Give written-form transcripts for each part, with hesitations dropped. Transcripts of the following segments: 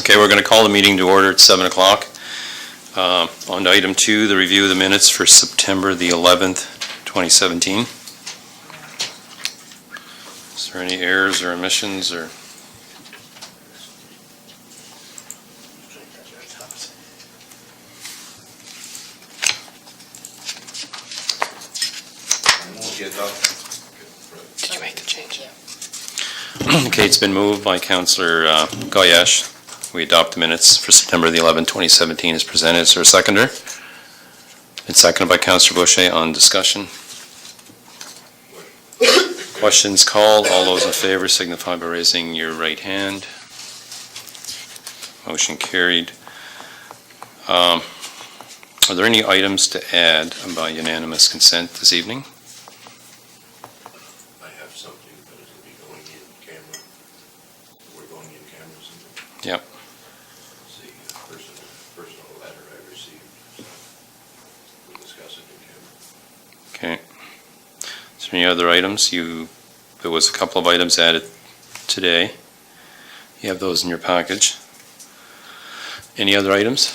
Okay, we're going to call the meeting to order at 7 o'clock. On to item 2, the review of the minutes for September the 11th, 2017. Is there any errors or omissions or? Did you make the change? Okay, it's been moved by Councillor Goyesh. We adopt the minutes for September the 11th, 2017 as presented. Is there a seconder? It's seconded by Councillor Boucher. On discussion. Questions called. All those in favor signify by raising your right hand. Motion carried. Are there any items to add by unanimous consent this evening? I have something, but it'll be going in camera. We're going in cameras. Yep. It's the personal letter I received. So we'll discuss it in camera. Okay. Is there any other items? There was a couple of items added today. You have those in your package. Any other items?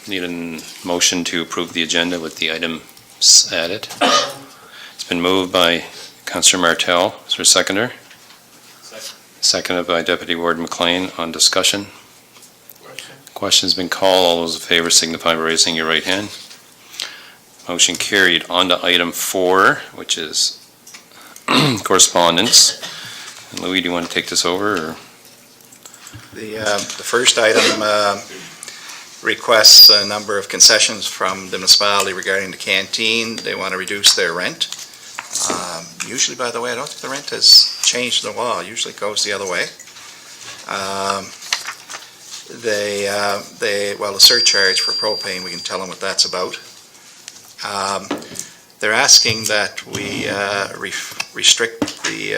Need a motion to approve the agenda with the items added. It's been moved by Councillor Martel. Is there a seconder? Seconded by Deputy Warden McLean. On discussion. Question's been called. All those in favor signify by raising your right hand. Motion carried. On to item 4, which is correspondence. And Louis, do you want to take this over? Or? The first item requests a number of concessions from the municipality regarding the canteen. They want to reduce their rent. Usually, by the way, I don't think the rent has changed in a while. Usually it goes the other way. The surcharge for propane, we can tell them what that's about. They're asking that we restrict the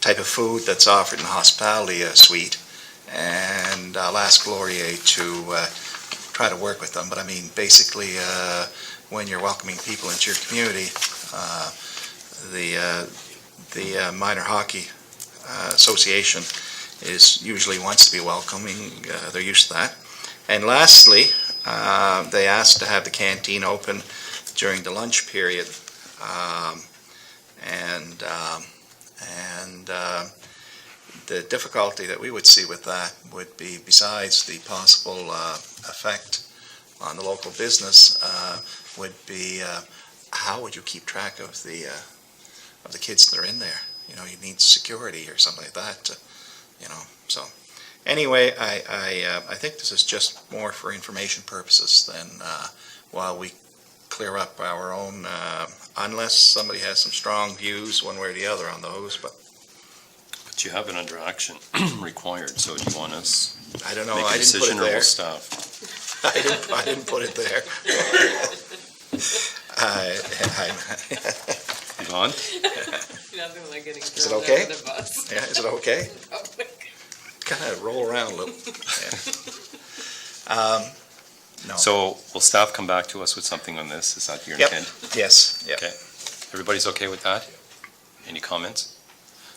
type of food that's offered in the hospitality suite, and I'll ask Laurier to try to work with them. But I mean, basically, when you're welcoming people into your community, the Minor Hockey Association usually wants to be welcoming. They're used to that. And lastly, they asked to have the canteen open during the lunch period, the difficulty that we would see with that would be, besides the possible effect on the local business, would be how would you keep track of the kids that are in there? You know, you need security or something like that. So anyway, I think this is just more for information purposes than while we clear up our own, unless somebody has some strong views one way or the other on those. But you have it under action required, so do you want us I don't know. make a I didn't put decision it or there. we'll stop? I didn't put it there. Yvonne? Nothing like getting Is it thrown okay? under the bus. Yeah, is it okay? Oh my God. Kind of roll around a little. Yeah. No. So will staff come back to us with something on this? Is that your Yep. intent? Yes. Yep. Okay. Everybody's okay with that? Any comments?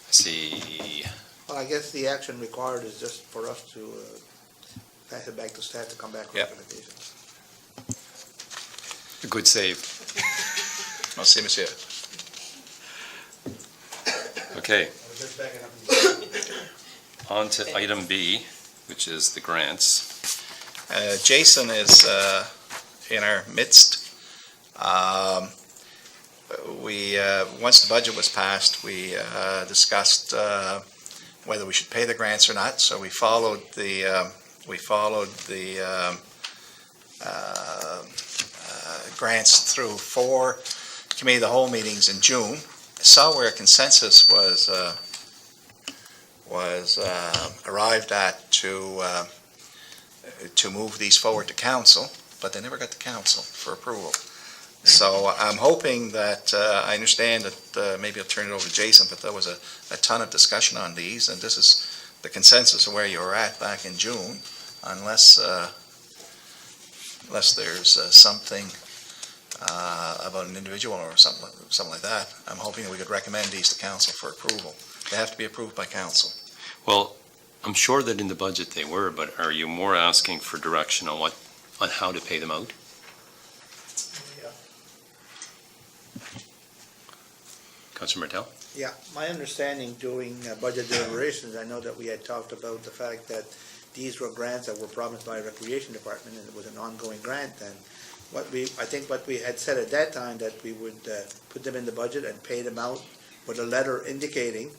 I see. Well, I guess the action required is just for us to pass it back to staff to come back with Yep. recommendations. A good save. Merci, monsieur. Okay. On to item B, which is the grants. Jason is in our midst. Once the budget was passed, we discussed whether we should pay the grants or not. So we followed the grants through 4 committee of the whole meetings in June. Saw where a consensus was arrived at to move these forward to council, but they never got to council for approval. So I'm hoping that, I understand that maybe I'll turn it over to Jason, but there was a ton of discussion on these, and this is the consensus of where you were at back in June, unless there's something about an individual or something like that. I'm hoping that we could recommend these to council for approval. They have to be approved by council. Well, I'm sure that in the budget they were, but are you more asking for direction on on how to pay them out? Councilor Martel? Yeah, my understanding during budget deliberations, I know that we had talked about the fact that these were grants that were promised by Recreation Department, and it was an ongoing grant, and I think what we had said at that time, that we would put them in the budget and pay them out with a letter indicating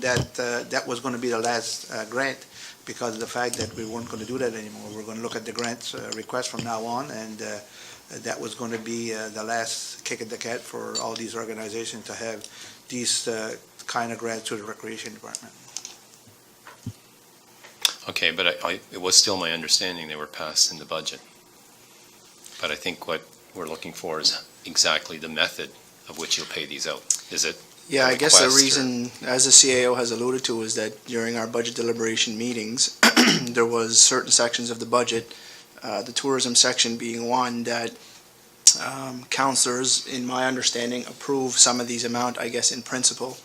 that that was going to be the last grant, because of the fact that we weren't going to do that anymore. We're going to look at the grants request from now on, and that was going to be the last kick at the cat for all these organizations to have these kind of grants to the Recreation Department. Okay, but it was still my understanding they were passed in the budget. But I think what we're looking for is exactly the method of which you'll pay these out. Is it? Yeah, I guess the request or- reason, as the CAO has alluded to, is that during our budget deliberation meetings, there was certain sections of the budget, the tourism section being one, that councilors, in my understanding, approved some of these amount, I guess, in principle,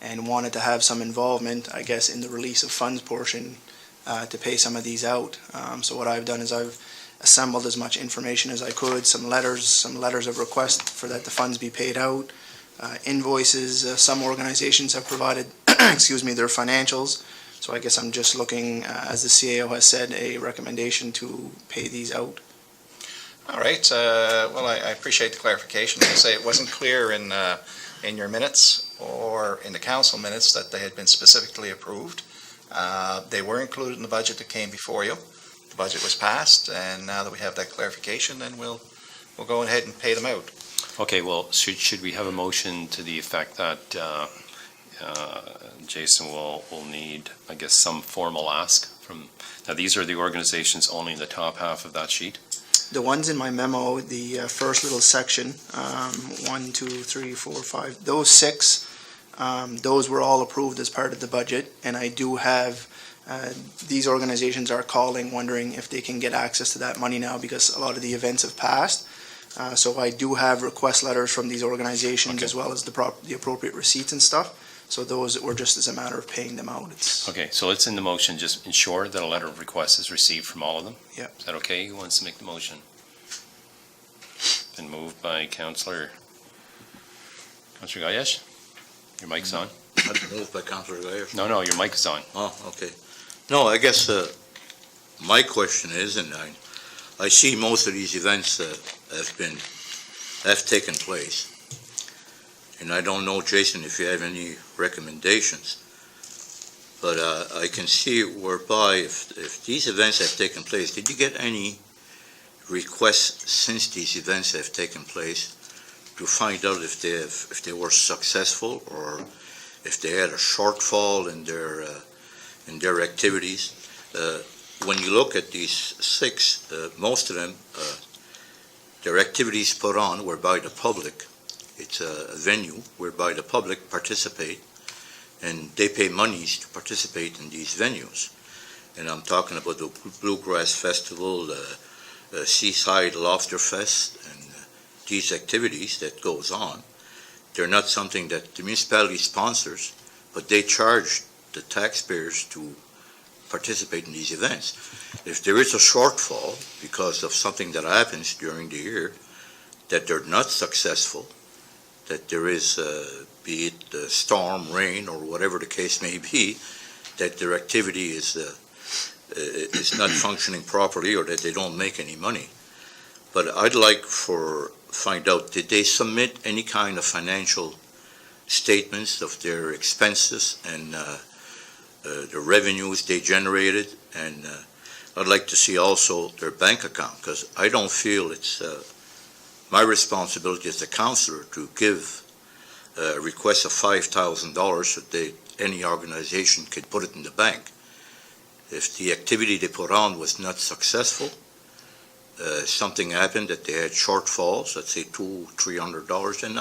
and wanted to have some involvement, I guess, in the release of funds portion to pay some of these out. So what I've done is I've assembled as much information as I could, some letters of request for that the funds be paid out, invoices. Some organizations have provided, excuse me, their financials. So I guess I'm just looking, as the CAO has said, a recommendation to pay these out. All right, well, I appreciate the clarification. As I say, it wasn't clear in your minutes or in the council minutes that they had been specifically approved. They were included in the budget that came before you. The budget was passed, and now that we have that clarification, then we'll go ahead and pay them out. Okay, well, should we have a motion to the effect that Jason will need, I guess, some formal ask from, now these are the organizations only in the top half of that sheet? The ones in my memo, the first little section, 1, 2, 3, 4, 5, those 6, those were all approved as part of the budget, and I do have, these organizations are calling, wondering if they can get access to that money now, because a lot of the events have passed. So I do have request letters from these organizations, Okay. as well as the appropriate receipts and stuff. So those were just as a matter of paying them out. It's, Okay, so let's in the motion just ensure that a letter of request is received from all of them? Yeah. Is that okay? Who wants to make the motion? Been moved by Councillor Gayesh? Your mic's on? Moved by Councilor Gayer. No, your mic is on. Oh, okay. No, I guess my question is, and I see most of these events have taken place, and I don't know, Jason, if you have any recommendations, but I can see whereby if these events have taken place, did you get any requests since these events have taken place to find out if they were successful, or if they had a shortfall in their activities? When you look at these 6, most of them, their activities put on were by the public. It's a venue whereby the public participate, and they pay monies to participate in these venues. And I'm talking about the Bluegrass Festival, Seaside Lobster Fest, and these activities that goes on. They're not something that the municipality sponsors, but they charge the taxpayers to participate in these events. If there is a shortfall because of something that happens during the year, that they're not successful, that there is, be it storm, rain, or whatever the case may be, that their activity is not functioning properly, or that they don't make any money. But I'd like find out, did they submit any kind of financial statements of their expenses and the revenues they generated? And I'd like to see also their bank account, because I don't feel it's my responsibility as a councillor to give a request of $5,000 so any organization could put it in the bank. If the activity they put on was not successful, something happened that they had shortfalls, let's say $200-300, and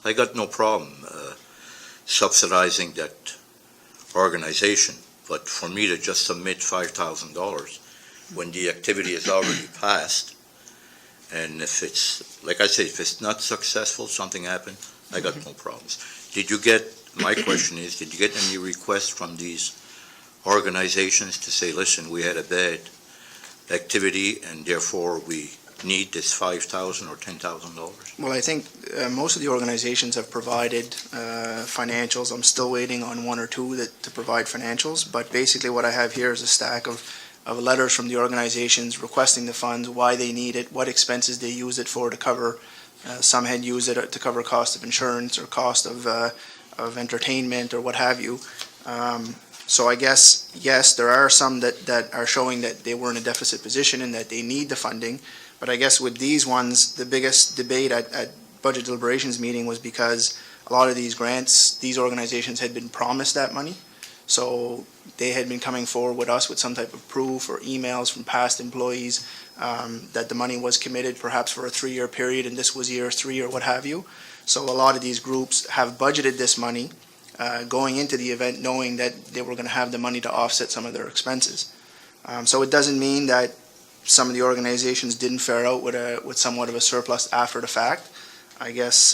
I got no problem subsidizing that organization. But for me to just submit $5,000 when the activity is already passed, And if it's, like I say, if it's not successful, something happened, I got no problems. Did you get, my question is, did you get any requests from these organizations to say, listen, we had a bad activity and therefore we need this $5,000 or $10,000? Well, I think most of the organizations have provided financials. I'm still waiting on one or two to provide financials, but basically what I have here is a stack of letters from the organizations requesting the funds, why they need it, what expenses they use it for to cover. Some had used it to cover cost of insurance or cost of entertainment or what have you. So I guess, yes, there are some that are showing that they were in a deficit position and that they need the funding. But I guess with these ones, the biggest debate at budget deliberations meeting was because a lot of these grants, these organizations had been promised that money. So they had been coming forward with us with some type of proof or emails from past employees that the money was committed perhaps for a 3-year period and this was year 3 or what have you. So a lot of these groups have budgeted this money going into the event knowing that they were going to have the money to offset some of their expenses. So it doesn't mean that some of the organizations didn't fare out with somewhat of a surplus after the fact. I guess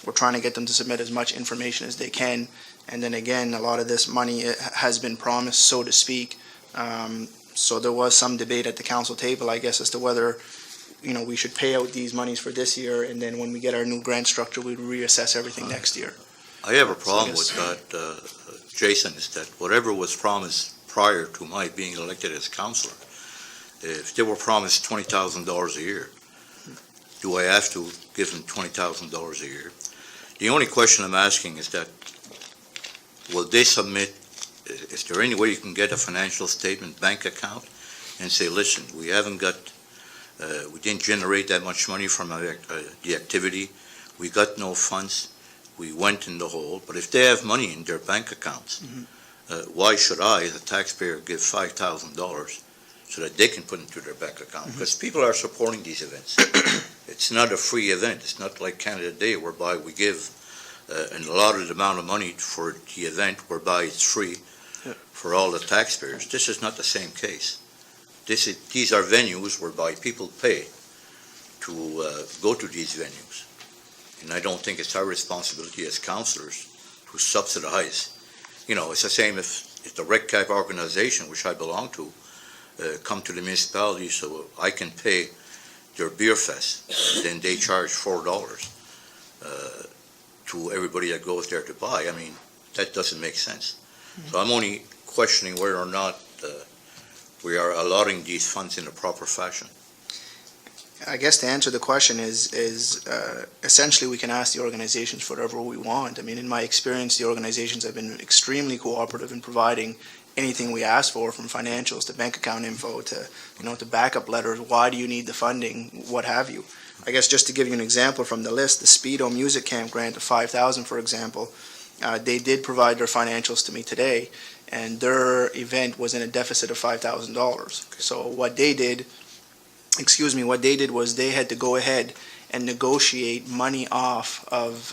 we're trying to get them to submit as much information as they can. And then again, a lot of this money has been promised, so to speak. So there was some debate at the council table, I guess, as to whether, we should pay out these monies for this year, and then when we get our new grant structure, we'd reassess everything next year. I have a problem with that, Jason, is that whatever was promised prior to my being elected as councillor, if they were promised $20,000 a year, do I have to give them $20,000 a year? The only question I'm asking is that, will they submit, is there any way you can get a financial statement bank account and say, listen, we didn't generate that much money from the activity, we got no funds, we went in the hole, but if they have money in their bank accounts, why should I, as a taxpayer, give $5,000 so that they can put into their bank account? Because people are supporting these events. It's not a free event. It's not like Canada Day, whereby we give an allotted amount of money for the event, whereby it's free for all the taxpayers. This is not the same case. These are venues whereby people pay to go to these venues. And I don't think it's our responsibility as councillors to subsidize. It's the same if the Rec Cap organization, which I belong to, come to the municipality so I can pay their beer fest, then they charge $4 to everybody that goes there to buy. I mean, that doesn't make sense. So I'm only questioning whether or not we are allotting these funds in a proper fashion. I guess to answer the question is essentially we can ask the organizations for whatever we want. I mean, in my experience, the organizations have been extremely cooperative in providing anything we ask for, from financials to bank account info to backup letters. Why do you need the funding? What have you? I guess just to give you an example from the list, the Speedo Music Camp grant of $5,000, for example, they did provide their financials to me today, and their event was in a deficit of $5,000. So what they did was they had to go ahead and negotiate money off of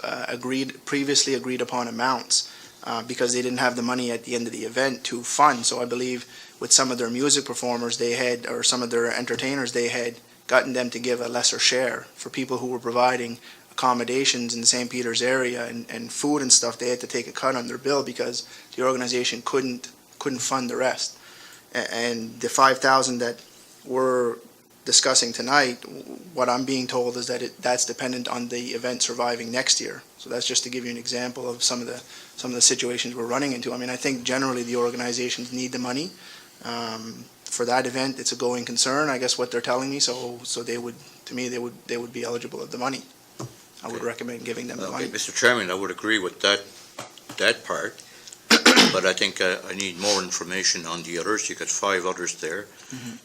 previously agreed upon amounts because they didn't have the money at the end of the event to fund. So I believe with some of their music performers or some of their entertainers, they had gotten them to give a lesser share. For people who were providing accommodations in the St. Peter's area and food and stuff, they had to take a cut on their bill because the organization couldn't fund the rest. And the $5,000 that we're discussing tonight, what I'm being told is that that's dependent on the event surviving next year. So that's just to give you an example of some of the situations we're running into. I mean, I think generally the organizations need the money. For that event, it's a going concern, I guess what they're telling me. So they would be eligible of the money. I would recommend giving them the money. Mr. Chairman, I would agree with that part, but I think I need more information on the others. You got 5 others there,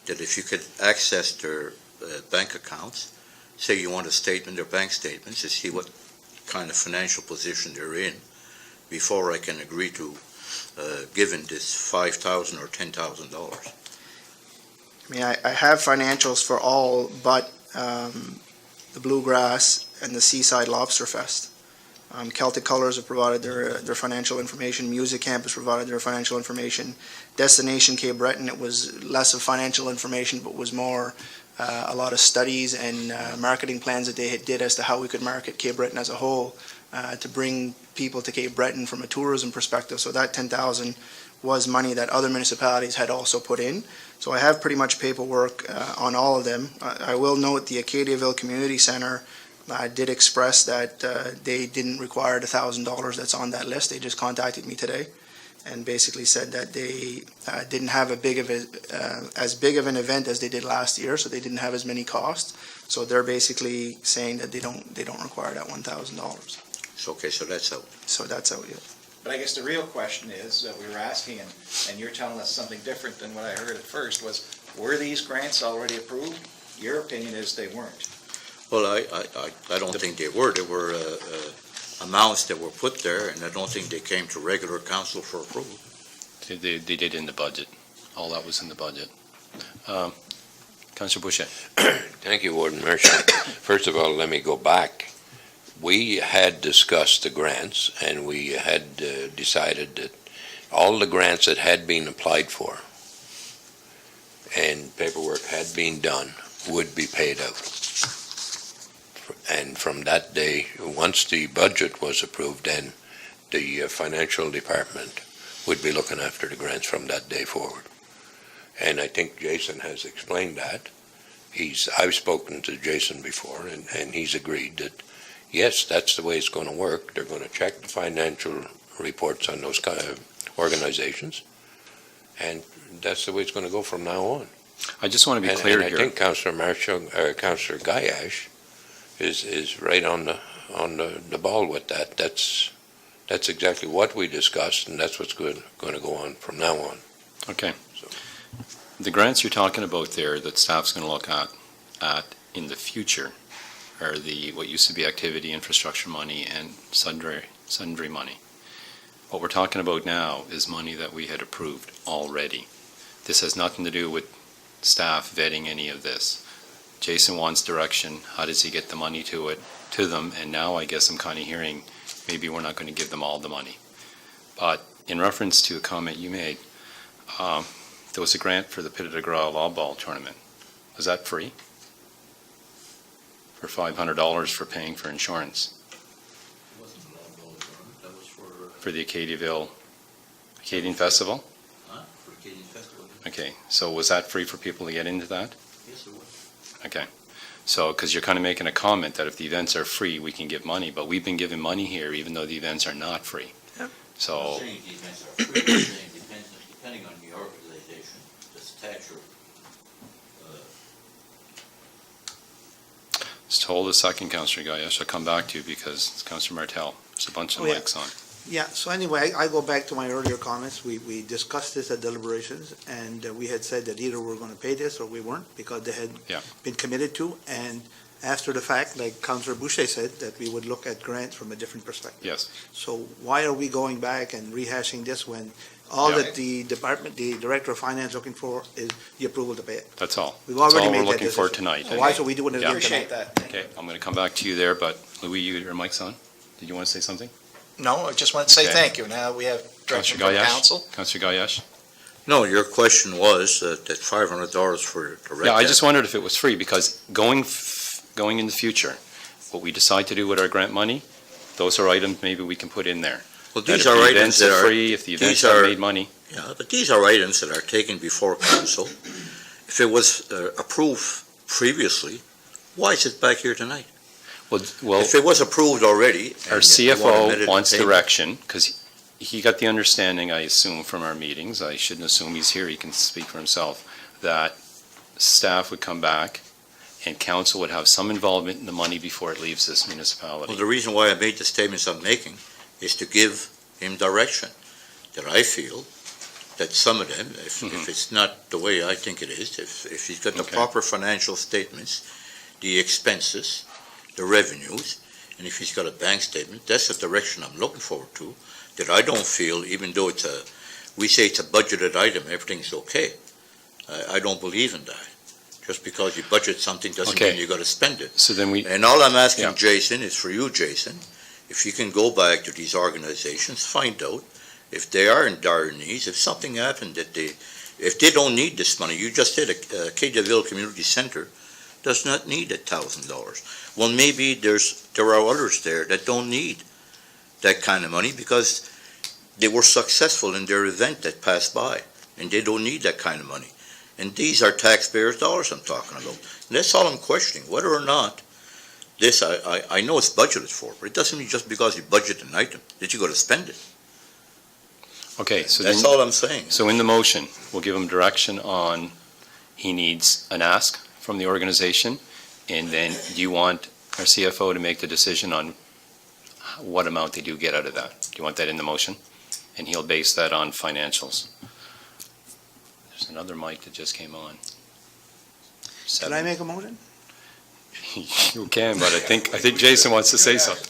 that if you could access their bank accounts, say you want a statement, their bank statements, to see what kind of financial position they're in, before I can agree to giving this $5,000 or $10,000. I mean, I have financials for all but the Bluegrass and the Seaside Lobster Fest. Celtic Colors have provided their financial information. Music Camp has provided their financial information. Destination Cape Breton, it was less of financial information, but was more a lot of studies and marketing plans that they did as to how we could market Cape Breton as a whole to bring people to Cape Breton from a tourism perspective. So that 10,000 was money that other municipalities had also put in. So I have pretty much paperwork on all of them. I will note the Acadiaville Community Center did express that they didn't require the $1,000 that's on that list. They just contacted me today and basically said that they didn't have as big of an event as they did last year, so they didn't have as many costs. So they're basically saying that they don't require that $1,000. So, okay, so that's out. So that's how we. But I guess the real question is, that we were asking, and you're telling us something different than what I heard at first, was, were these grants already approved? Your opinion is they weren't. Well, I don't think they were. There were amounts that were put there, and I don't think they came to regular council for approval. They did in the budget. All that was in the budget. Councillor Boucher. Thank you, Warden Mercer. First of all, let me go back. We had discussed the grants, and we had decided that all the grants that had been applied for and paperwork had been done would be paid out. And from that day, once the budget was approved, then the financial department would be looking after the grants from that day forward. And I think Jason has explained that. I've spoken to Jason before, and he's agreed that yes, that's the way it's going to work. They're going to check the financial reports on those kind of organizations, and that's the way it's going to go from now on. I just want to be clear and here. I think Councillor Gayash is right on the ball with that. That's exactly what we discussed, and that's what's going to go on from now on. Okay. So. The grants you're talking about there that staff's going to look at in the future are what used to be activity infrastructure money and sundry money. What we're talking about now is money that we had approved already. This has nothing to do with staff vetting any of this. Jason wants direction. How does he get the money to them? And now I guess I'm kind of hearing maybe we're not going to give them all the money. But in reference to a comment you made, there was a grant for the Pitt de Gras Law Ball tournament. Was that free? For $500 for paying for insurance? It wasn't a law tournament, that was For the Acadian Festival? for Acadian Festival. Okay, so was that free for people to get into that? Yes, it was. Okay, so, because you're kind of making a comment that if the events are free, we can give money, but we've been giving money here even though the events are not free. Yep. I'm So, not saying the events are free, I'm saying depending on the organization, the stature. just hold a second, Councillor Gayash. I'll come back to you because it's Councillor Martel. There's a bunch of Oh, yeah. mics on. Yeah, so anyway, I go back to my earlier comments. We discussed this at deliberations, and we had said that either we're going to pay this or we weren't, because they had Yeah. been committed to. And after the fact, like Councillor Boucher said, that we would look at grants from a different perspective. Yes. So why are we going back and rehashing this when all Yeah. that the Director of Finance looking for is the approval to pay it? That's all. We've That's already all made we're that looking for decision. tonight. So why should we do it Yeah. again Appreciate tonight? that. Okay, I'm going to come back to you there, but Louis, your mic's on. Did you want to say something? No, I just want to say Okay. thank you. Now we have direction Councillor from Gayash? council. Councillor Gayash? No, your question was that $500 for the rec. Yeah, I just wondered if it was free, because going in the future, what we decide to do with our grant money, those are items maybe we can put in there. Well, That these if are the items events that are are, free, if the events these have are- made money, yeah, but these are items that are taken before council. If it was approved previously, why is it back here tonight? well, If it was approved already. our and you want CFO immediate wants payment- direction, because he got the understanding, I assume, from our meetings, I shouldn't assume he's here, he can speak for himself, that staff would come back and council would have some involvement in the money before it leaves this Well, municipality. the reason why I made the statements I'm making is to give him direction, that I feel that some of them, if it's not the way I think it is, if he's got the Okay. proper financial statements, the expenses, the revenues, and if he's got a bank statement, that's the direction I'm looking forward to, that I don't feel, even though we say it's a budgeted item, everything's okay. I don't believe in that. Just because you budget something doesn't Okay. mean you gotta spend it. So then we, And all I'm asking Yeah. Jason is for you, Jason, if you can go back to these organizations, find out if they are in dire needs, if something happened if they don't need this money. You just said Acadiaville Community Center does not need $1,000. Well, maybe there are others there that don't need that kind of money because they were successful in their event that passed by, and they don't need that kind of money. And these are taxpayers' dollars I'm talking about. And that's all I'm questioning, whether or not this, I know it's budgeted for, but it doesn't mean just because you budget an item that you got to spend it. Okay, so then, That's all I'm saying. so in the motion, we'll give him direction on, he needs an ask from the organization, and then do you want our CFO to make the decision on what amount they do get out of that? Do you want that in the motion? And he'll base that on financials. There's another mic that just came on. Can I make a motion? You can, but I think Jason wants to say something.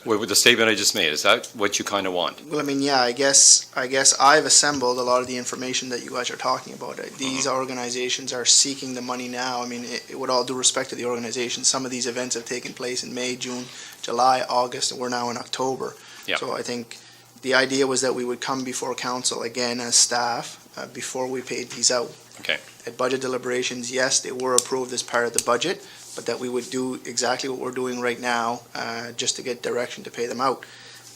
With the statement I just made, is that what you kind of want? Well, I mean, yeah, I guess I've assembled a lot of the information that you guys are talking about. These organizations are seeking the money now. I mean, with all due respect to the organization, some of these events have taken place in May, June, July, August, and we're now in October. Yeah. So I think the idea was that we would come before council again as staff before we paid these out. Okay. At budget deliberations, yes, they were approved as part of the budget, but that we would do exactly what we're doing right now, just to get direction to pay them out.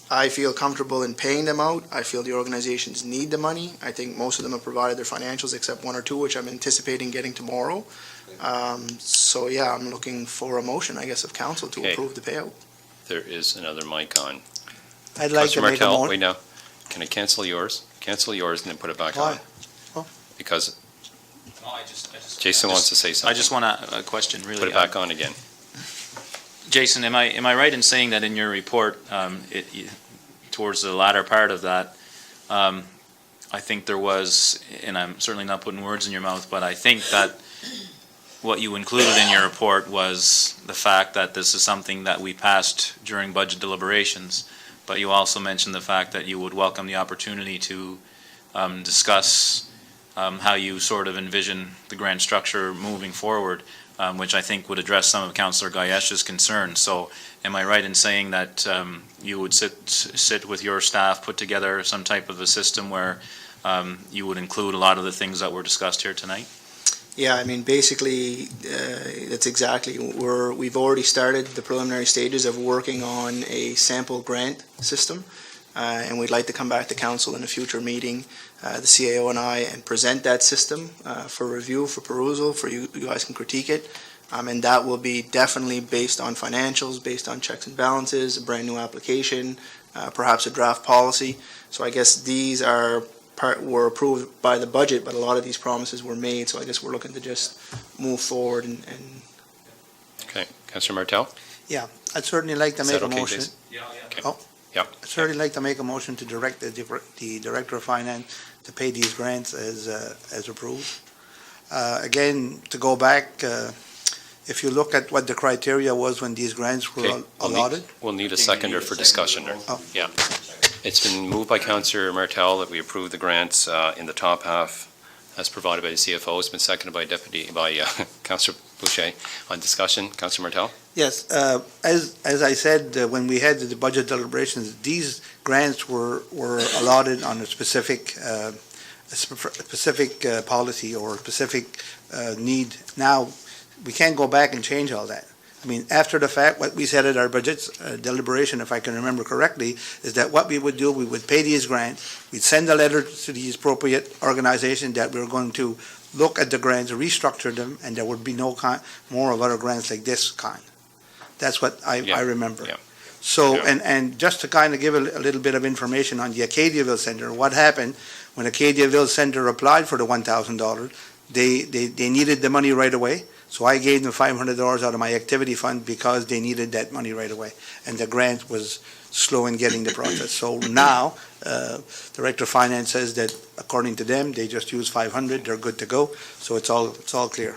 I feel comfortable in paying them out. I feel the organizations need the money. I think most of them have provided their financials except one or two, which I'm anticipating getting tomorrow. So yeah, I'm looking for a motion, I guess, of council to Okay. approve the payout. There is another mic on. I'd like to Councilor make a Martel, motion. wait now. Can I cancel yours? Cancel yours and then put it back on. Why? Oh. Because No, I just Jason wants to say I something. just want a question, really. Put it back on again. Jason, am I right in saying that in your report, towards the latter part of that, I think there was, and I'm certainly not putting words in your mouth, but I think that what you included in your report was the fact that this is something that we passed during budget deliberations, but you also mentioned the fact that you would welcome the opportunity to discuss how you sort of envision the grant structure moving forward, which I think would address some of Councillor Gayesh's concerns. So am I right in saying that you would sit with your staff, put together some type of a system where you would include a lot of the things that were discussed here tonight? Yeah, I mean, basically, that's exactly, we've already started the preliminary stages of working on a sample grant system, and we'd like to come back to council in a future meeting, the CAO and I, and present that system for review, for perusal, for you guys can critique it, and that will be definitely based on financials, based on checks and balances, a brand-new application, perhaps a draft policy. So I guess these were approved by the budget, but a lot of these promises were made, so I guess we're looking to just move forward and Okay. Councillor Martel? I'd certainly like to Is make that a okay, motion. Jason? Yeah. Oh. Yeah. I'd certainly like to make a motion to direct the Director of Finance to pay these grants as approved. Again, to go back, if you look at what the criteria was when these grants were Okay, allotted. We'll need a seconder for discussion there. Oh. Yeah. It's been moved by Councillor Martel that we approve the grants in the top half as provided by the CFO. It's been seconded by Councillor Boucher. On discussion, Councillor Martel? Yes, as I said, when we had the budget deliberations, these grants were allotted on a specific policy or specific need. Now, we can't go back and change all that. I mean, after the fact, what we said at our budget deliberation, if I can remember correctly, is that what we would do, we would pay these grants, we'd send a letter to these appropriate organizations that we were going to look at the grants, restructure them, and there would be no more of other grants like this kind. That's what I remember. Yeah. So, Yeah. and just to kind of give a little bit of information on the Acadiaville Center, what happened when Acadiaville Center applied for the $1,000, they needed the money right away. So I gave them $500 out of my activity fund because they needed that money right away. And the grant was slow in getting the process. So now, Director of Finance says that according to them, they just use 500, they're good to go. So it's all clear.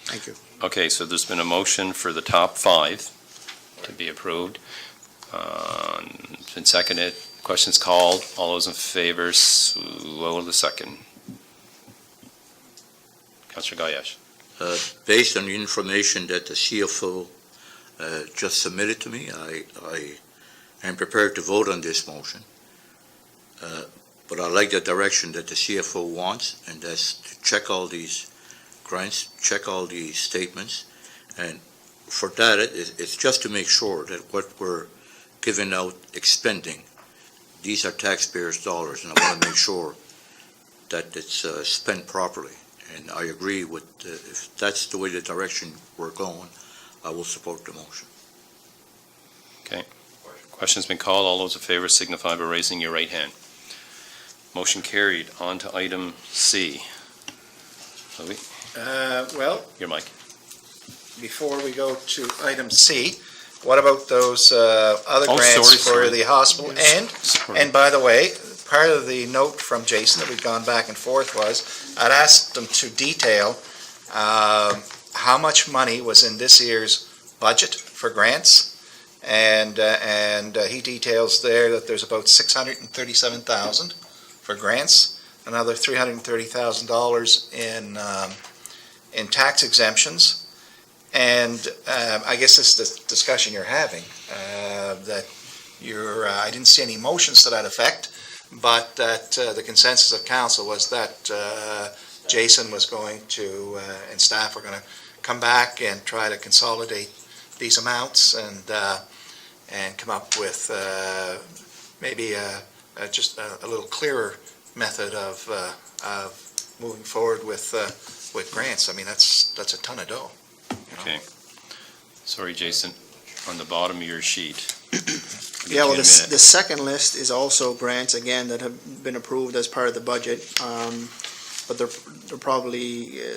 Thank you. Okay, so there's been a motion for the top 5 to be approved. It's been seconded. Questions called. All those in favor, slow the second. Councillor Gayesh. Based on the information that the CFO just submitted to me, I am prepared to vote on this motion. But I like the direction that the CFO wants, and that's to check all these grants, check all the statements, and for that, it's just to make sure that what we're giving out, expending, these are taxpayers' dollars, and I want to make sure that it's spent properly. And I agree with, if that's the way the direction we're going, I will support the motion. Question's been called. All those in favor signify by raising your right hand. Motion carried. On to item C. Louis, Well, your mic. before we go to item C, what about those other Oh, grants sorry. for the hospital? And by the way, part of the note from Jason that we've gone back and forth was, I'd asked them to detail how much money was in this year's budget for grants. And he details there that there's about $637,000 for grants, another $330,000 in tax exemptions. And I guess this is the discussion you're having, that I didn't see any motions to that effect, but that the consensus of council was that Jason was going to, and staff were going to come back and try to consolidate these amounts and come up with maybe just a little clearer method of moving forward with grants. I mean, that's a ton of dough. Okay. Sorry, Jason, on the bottom of your sheet. Yeah, well, Give me a the minute. second list is also grants, again, that have been approved as part of the budget. But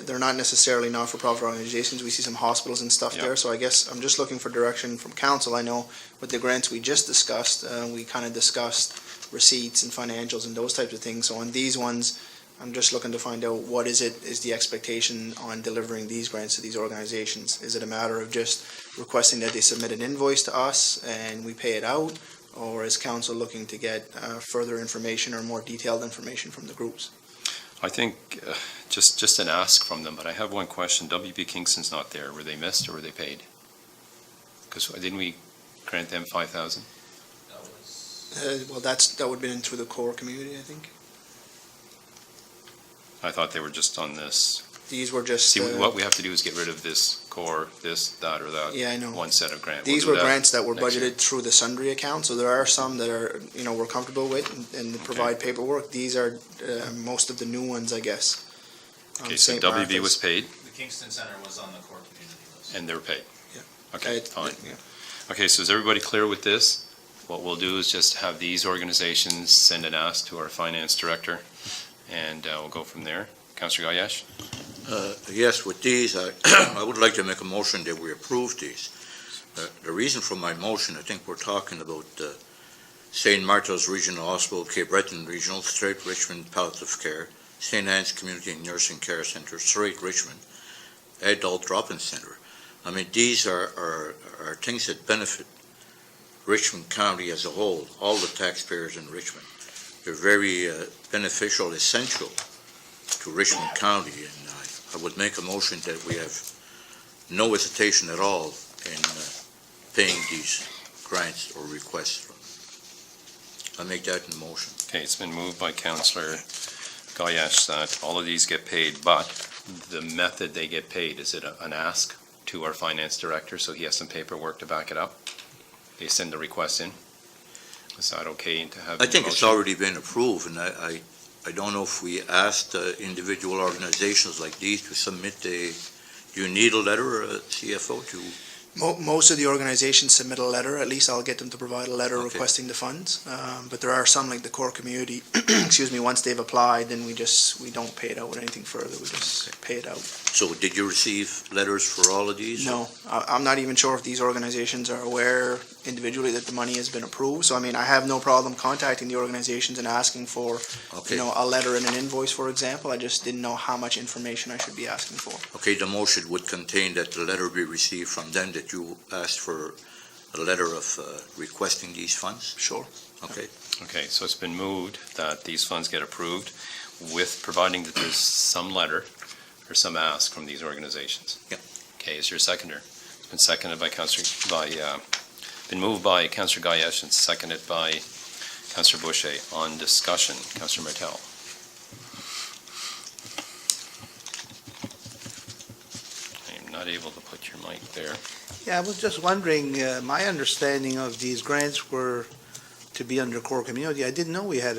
they're not necessarily not-for-profit organizations. We see some hospitals and stuff Yeah. there, so I guess I'm just looking for direction from council. I know with the grants we just discussed, we kind of discussed receipts and financials and those types of things. So on these ones, I'm just looking to find out what is the expectation on delivering these grants to these organizations? Is it a matter of just requesting that they submit an invoice to us and we pay it out? Or is council looking to get further information or more detailed information from the groups? I think just an ask from them, but I have one question. WB Kingston's not there. Were they missed or were they paid? Because didn't we grant them 5,000? Well, that would have been through the core community, I think. I thought they were just on this. These were just. See, what we have to do is get rid of this core, this, that, or that. Yeah, I know. One set of grants. These were grants that were next year. budgeted through the sundry account, so there are some that are, we're comfortable with and provide paperwork. These are most of the new ones, I guess. Okay, so St. WB Martha's. was paid The Kingston Center was on the core community list. and they were paid? Yeah. Okay, fine. Yeah. Okay, so is everybody clear with this? What we'll do is just have these organizations send an ask to our finance director, and we'll go from there. Councillor Gayash? Yes, with these, I would like to make a motion that we approve these. The reason for my motion, I think we're talking about St. Martha's Regional Hospital, Cape Breton Regional, Straight Richmond Palliative Care, St. Anne's Community and Nursing Care Center, Straight Richmond, Adult Drop-In Center. I mean, these are things that benefit Richmond County as a whole, all the taxpayers in Richmond. They're very beneficial, essential to Richmond County, and I would make a motion that we have no hesitation at all in paying these grants or requests from them. I make that in the motion. Okay, it's been moved by Councillor Gayash that all of these get paid, but the method they get paid, is it an ask to our finance director, so he has some paperwork to back it up? They send the request in? Is that okay to have? I in the think it's motion? already been approved, and I don't know if we asked individual organizations like these to submit do you need a letter, CFO, to? Most of the organizations submit a letter, at least I'll get them to provide a letter Okay. requesting the funds. But there are some, like the core community, excuse me, once they've applied, then we don't pay it out with anything further, we just pay it out. So did you receive letters for all of these? No, I'm not even sure if these organizations are aware individually that the money has been approved. So, I mean, I have no problem contacting the organizations and asking for, Okay. a letter and an invoice, for example. I just didn't know how much information I should be asking for. Okay, the motion would contain that the letter be received from them, that you asked for a letter of requesting these funds? Sure. Okay, Okay, so it's been moved that these funds get approved with providing that there's some letter or some ask from these organizations. Yeah. Okay, is your seconder? It's been seconded by been moved by Councillor Gayash and seconded by Councillor Boucher. On discussion, Councillor Martel. not able to put your mic there. Yeah, I was just wondering, my understanding of these grants were to be under core community. I didn't know we had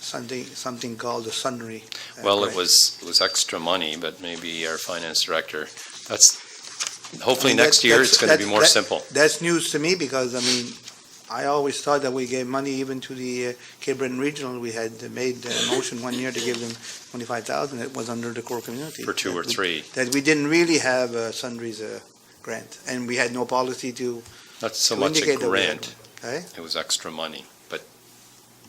something called a sundry. Well, it grant. was extra money, but maybe our finance director, hopefully I mean, next year it's going to be more that- simple. That's news to me because, I mean, I always thought that we gave money even to the Cape Breton Regional. We had made a motion one year to give them 25,000. It was under the core community. For two or three. That we didn't really have a sundries grant, and we had no policy to Not so to much a indicate that we had grant, one. Eh? it was extra money. But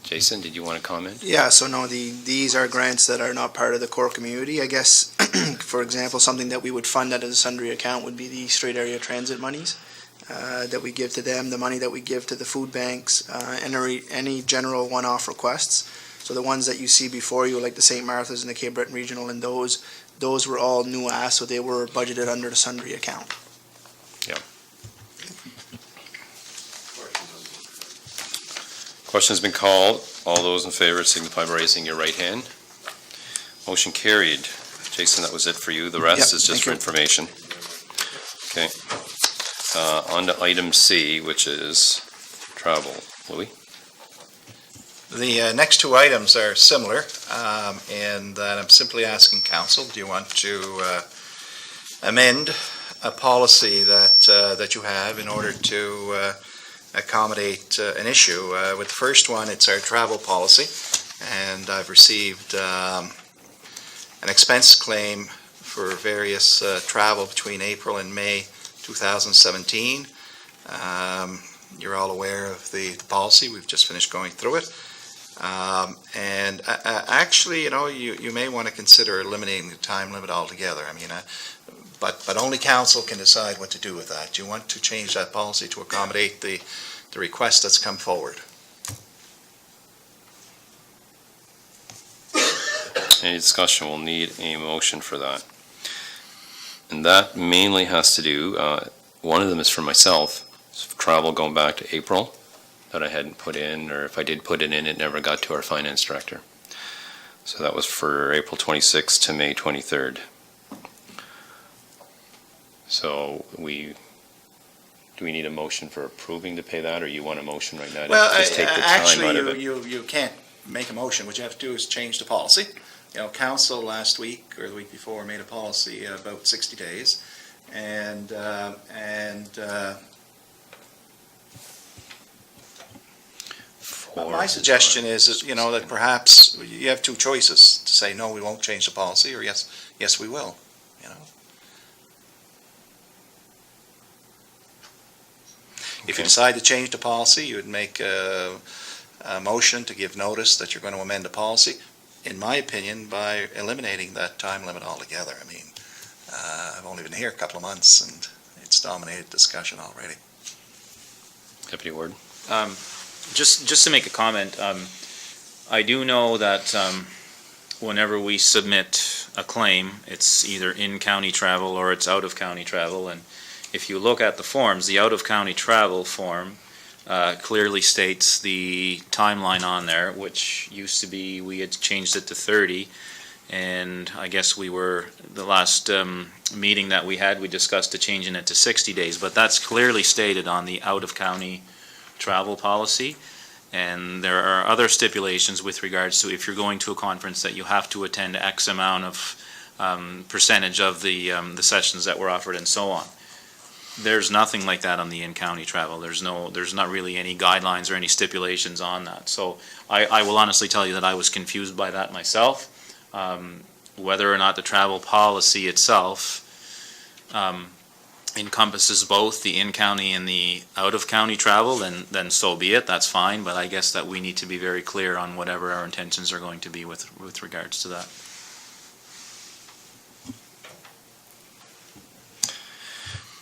Jason, did you want to comment? Yeah, so no, these are grants that are not part of the core community. I guess, for example, something that we would fund out of the sundry account would be the straight area transit monies that we give to them, the money that we give to the food banks, and any general one-off requests. So the ones that you see before you, like the St. Martha's and the Cape Breton Regional, and those were all new asks, so they were budgeted under the sundry account. Question's been called. All those in favor signify by raising your right hand. Motion carried. Jason, that was it for you. The rest Yep, is just thank for you. information. Okay. On to item C, which is travel. Louis? The next two items are similar, and that I'm simply asking council, do you want to amend a policy that you have in order to accommodate an issue? With the first one, it's our travel policy, and I've received an expense claim for various travel between April and May 2017. You're all aware of the policy. We've just finished going through it. And actually, you may want to consider eliminating the time limit altogether. I mean, but only council can decide what to do with that. Do you want to change that policy to accommodate the request that's come forward? Any discussion? We'll need a motion for that. And that mainly has to do, one of them is for myself, travel going back to April that I hadn't put in, or if I did put it in, it never got to our finance director. So that was for April 26th to May 23rd. So do we need a motion for approving to pay that, or you want a motion right now to Well, just take the time out of it? actually, you can't make a motion. What you have to do is change the policy. Council last week or the week before made a policy about 60 days, and my suggestion is, that perhaps you have two choices, to say, no, we won't change the policy, or yes, we will, If you Okay. decide to change the policy, you would make a motion to give notice that you're going to amend the policy, in my opinion, by eliminating that time limit altogether. I mean, I've only been here a couple of months, and it's dominated discussion already. Deputy Ward? Just to make a comment, I do know that whenever we submit a claim, it's either in-county travel or it's out-of-county travel. And if you look at the forms, the out-of-county travel form clearly states the timeline on there, which used to be, we had changed it to 30. And I guess the last meeting that we had, we discussed changing it to 60 days. But that's clearly stated on the out-of-county travel policy. And there are other stipulations with regards to if you're going to a conference that you have to attend X amount of percentage of the sessions that were offered and so on. There's nothing like that on the in-county travel. There's not really any guidelines or any stipulations on that. So I will honestly tell you that I was confused by that myself. Whether or not the travel policy itself encompasses both the in-county and the out-of-county travel, then so be it, that's fine, but I guess that we need to be very clear on whatever our intentions are going to be with regards to that.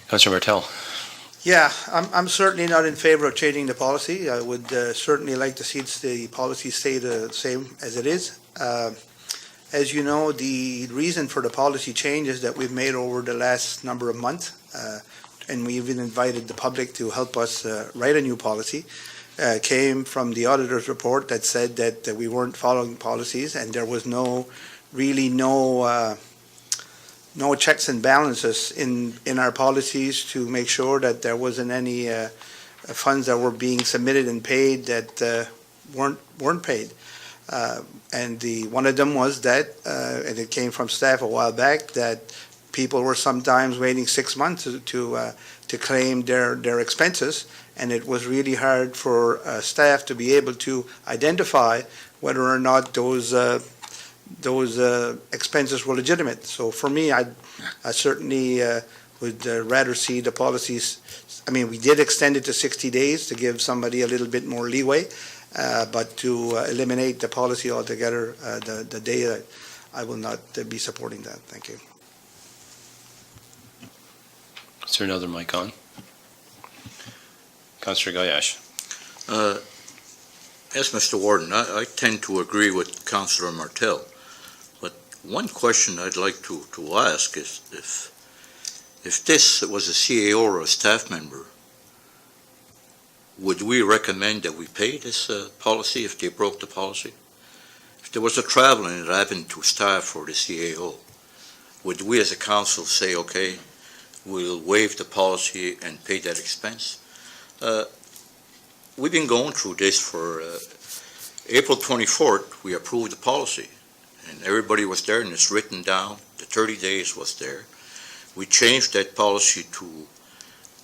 Councillor Martel? Yeah, I'm certainly not in favor of changing the policy. I would certainly like to see the policy stay the same as it is. As you know, the reason for the policy changes that we've made over the last number of months, and we even invited the public to help us write a new policy, came from the auditor's report that said that we weren't following policies, and there was no no checks and balances in our policies to make sure that there wasn't any funds that were being submitted and paid that weren't paid. And one of them was that, and it came from staff a while back, that people were sometimes waiting 6 months to claim their expenses, and it was really hard for staff to be able to identify whether or not those expenses were legitimate. So for me, I certainly would rather see the policies. I mean, we did extend it to 60 days to give somebody a little bit more leeway, but to eliminate the policy altogether, the day, I will not be supporting that. Thank you. Is there another mic on? Councillor Gayash. Yes, Mr. Warden, I tend to agree with Councillor Martel, but one question I'd like to ask is if this was a CAO or a staff member, would we recommend that we pay this policy if they broke the policy? If there was a travel and it happened to staff or the CAO, would we as a council say, okay, we'll waive the policy and pay that expense? We've been going through this for April 24th, we approved the policy, and everybody was there, and it's written down. The 30 days was there. We changed that policy to,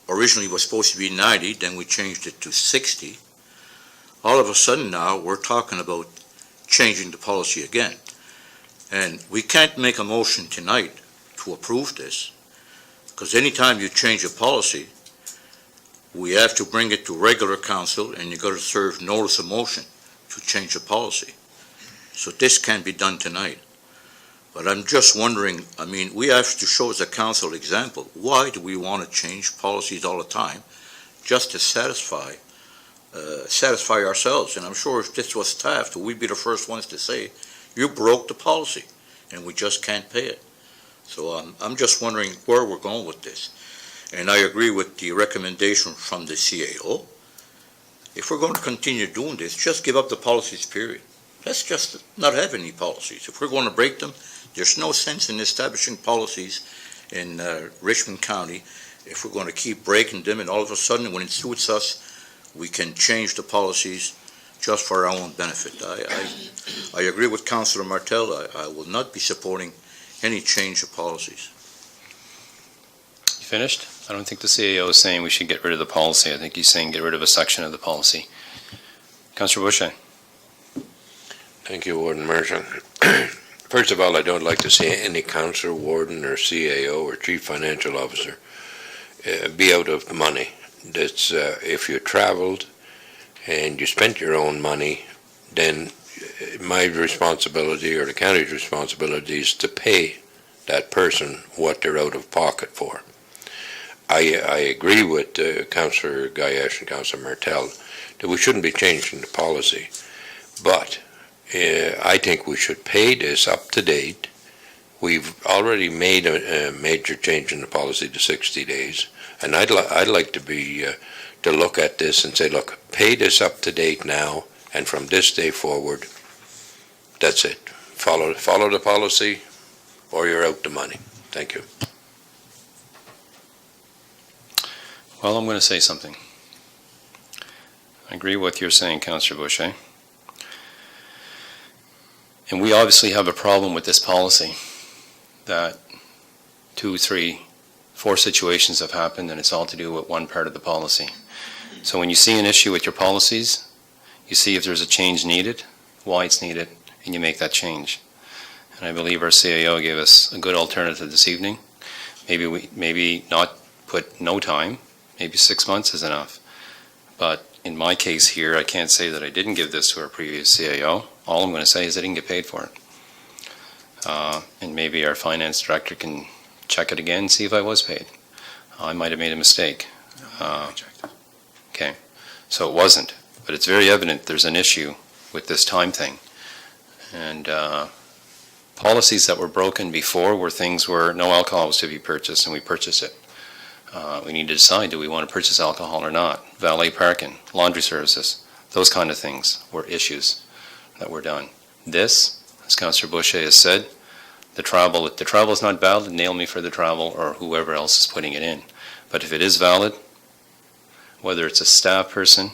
originally was supposed to be 90, then we changed it to 60. All of a sudden now, we're talking about changing the policy again. And we can't make a motion tonight to approve this, because anytime you change a policy, we have to bring it to regular council, and you got to serve notice of motion to change the policy. So this can't be done tonight. But I'm just wondering, I mean, we have to show as a council example, why do we want to change policies all the time just to satisfy ourselves? And I'm sure if this was staff, we'd be the first ones to say, you broke the policy, and we just can't pay it. So I'm just wondering where we're going with this. And I agree with the recommendation from the CAO. If we're going to continue doing this, just give up the policies, period. Let's just not have any policies. If we're going to break them, there's no sense in establishing policies in Richmond County if we're going to keep breaking them, and all of a sudden, when it suits us, we can change the policies just for our own benefit. I agree with Councillor Martel. I will not be supporting any change of policies. You finished? I don't think the CAO is saying we should get rid of the policy. I think he's saying get rid of a section of the policy. Councillor Boucher. Thank you, Warden Mershon. First of all, I don't like to see any councillor, warden, or CAO, or chief financial officer be out of money. That's if you traveled and you spent your own money, then my responsibility or the county's responsibility is to pay that person what they're out of pocket for. I agree with Councillor Gayash and Councillor Martel that we shouldn't be changing the policy, but I think we should pay this up to date. We've already made a major change in the policy to 60 days, and I'd like to look at this and say, look, pay this up to date now, and from this day forward, that's it. Follow the policy, or you're out the money. Thank you. Well, I'm going to say something. I agree with what you're saying, Councillor Boucher. And we obviously have a problem with this policy that 2, 3, 4 situations have happened, and it's all to do with one part of the policy. So when you see an issue with your policies, you see if there's a change needed, why it's needed, and you make that change. And I believe our CAO gave us a good alternative this evening. Maybe not put no time, maybe 6 months is enough. But in my case here, I can't say that I didn't give this to our previous CAO. All I'm going to say is I didn't get paid for it. And maybe our finance director can check it again and see if I was paid. I might have made a mistake. Okay, so it wasn't. But it's very evident there's an issue with this time thing. And policies that were broken before were things where no alcohol was to be purchased, and we purchased it. We need to decide, do we want to purchase alcohol or not? Valet parking, laundry services, those kind of things were issues that were done. This, as Councillor Boucher has said, The travel, if the travel is not valid, nail me for the travel or whoever else is putting it in. But if it is valid, whether it's a staff person,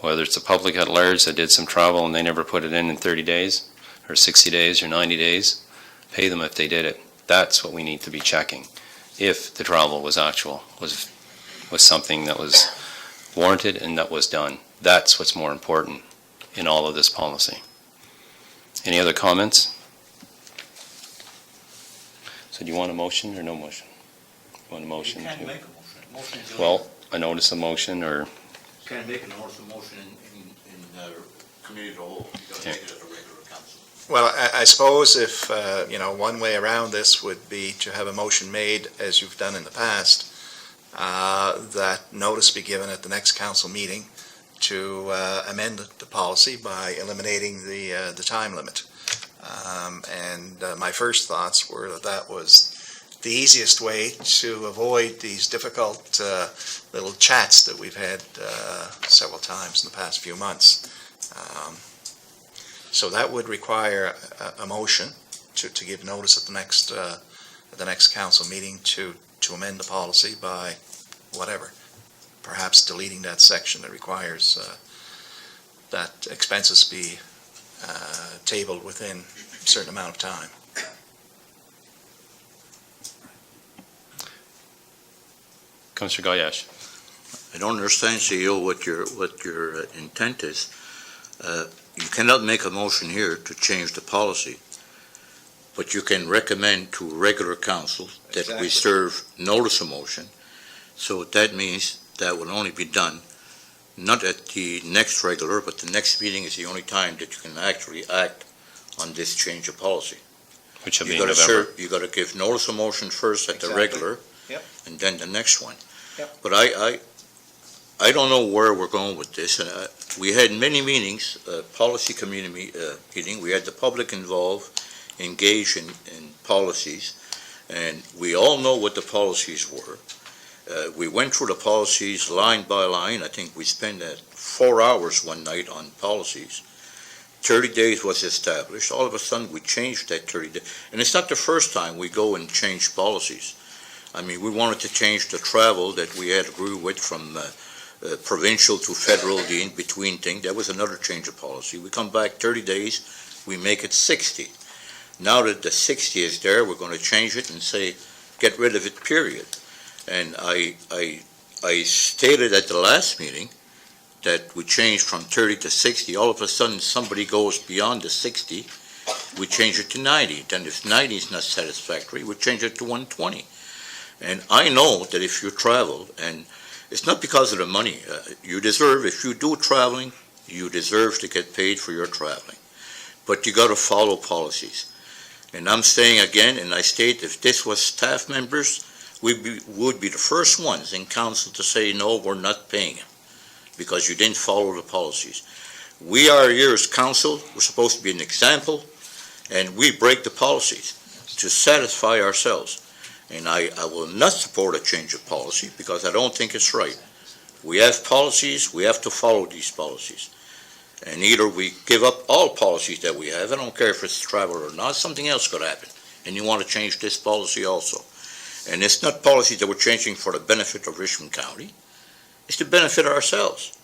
whether it's the public at large that did some travel and they never put it in 30 days, or 60 days, or 90 days, pay them if they did it. That's what we need to be checking. If the travel was actual, was something that was warranted and that was done. That's what's more important in all of this policy. Any other comments? So do you want a motion or no motion? You want a motion? You can't to- make a motion. Well, a notice of motion or, You can't make a notice of motion in committee of the whole. You gotta Okay. make it at a regular council. Well, I suppose if, one way around this would be to have a motion made, as you've done in the past, that notice be given at the next council meeting to amend the policy by eliminating the time limit. And my first thoughts were that that was the easiest way to avoid these difficult little chats that we've had several times in the past few months. So that would require a motion to give notice at the next council meeting to amend the policy by whatever, perhaps deleting that section that requires that expenses be tabled within a certain amount of time. Councillor Gayash. I don't understand, CEO, what your intent is. You cannot make a motion here to change the policy, but you can recommend to regular council that we Exactly. serve notice of motion. So that means that will only be done not at the next regular, but the next meeting is the only time that you can actually act on this change of policy. Which will be You in gotta November. serve, you gotta give notice of motion first at the Exactly. regular. Yep. And then the next one. Yep. But I don't know where we're going with this, and we had many meetings, policy community meeting, we had the public involved, engaged in policies, and we all know what the policies were. We went through the policies line by line. I think we spent 4 hours one night on policies. 30 days was established. All of a sudden, we changed that 30 days. And it's not the first time we go and change policies. I mean, we wanted to change the travel that we had agreed with from provincial to federal, the in-between thing. That was another change of policy. We come back 30 days, we make it 60. Now that the 60 is there, we're going to change it and say, get rid of it, period. And I stated at the last meeting that we changed from 30 to 60. All of a sudden, somebody goes beyond the 60, we change it to 90. Then if 90 is not satisfactory, we change it to 120. And I know that if you travel, and it's not because of the money, you deserve, if you do traveling, you deserve to get paid for your traveling. But you got to follow policies. And I'm saying again, and I state, if this was staff members, we would be the first ones in council to say, no, we're not paying him because you didn't follow the policies. We are here as council, we're supposed to be an example, and we break the policies to satisfy ourselves. And I will not support a change of policy because I don't think it's right. We have policies, we have to follow these policies. And either we give up all policies that we have, I don't care if it's travel or not, something else could happen. And you want to change this policy also. And it's not policy that we're changing for the benefit of Richmond County. It's to benefit ourselves.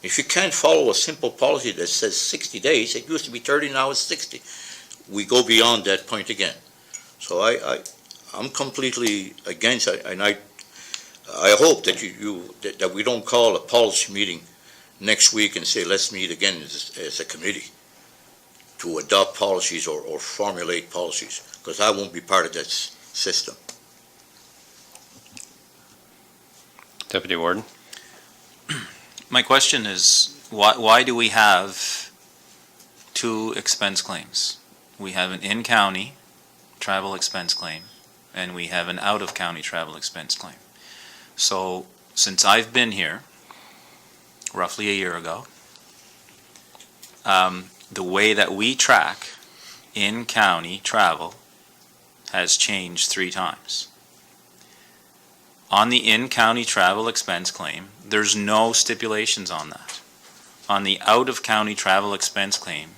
If you can't follow a simple policy that says 60 days, it used to be 30, now it's 60. We go beyond that point again. So I'm completely against it, and I hope that that we don't call a policy meeting next week and say, let's meet again as a committee to adopt policies or formulate policies, because I won't be part of that system. Deputy Warden. My question is, why do we have two expense claims? We have an in-county travel expense claim, and we have an out-of-county travel expense claim. So, since I've been here, roughly a year ago, the way that we track in-county travel has changed 3 times. On the in-county travel expense claim, there's no stipulations on that. On the out-of-county travel expense claim,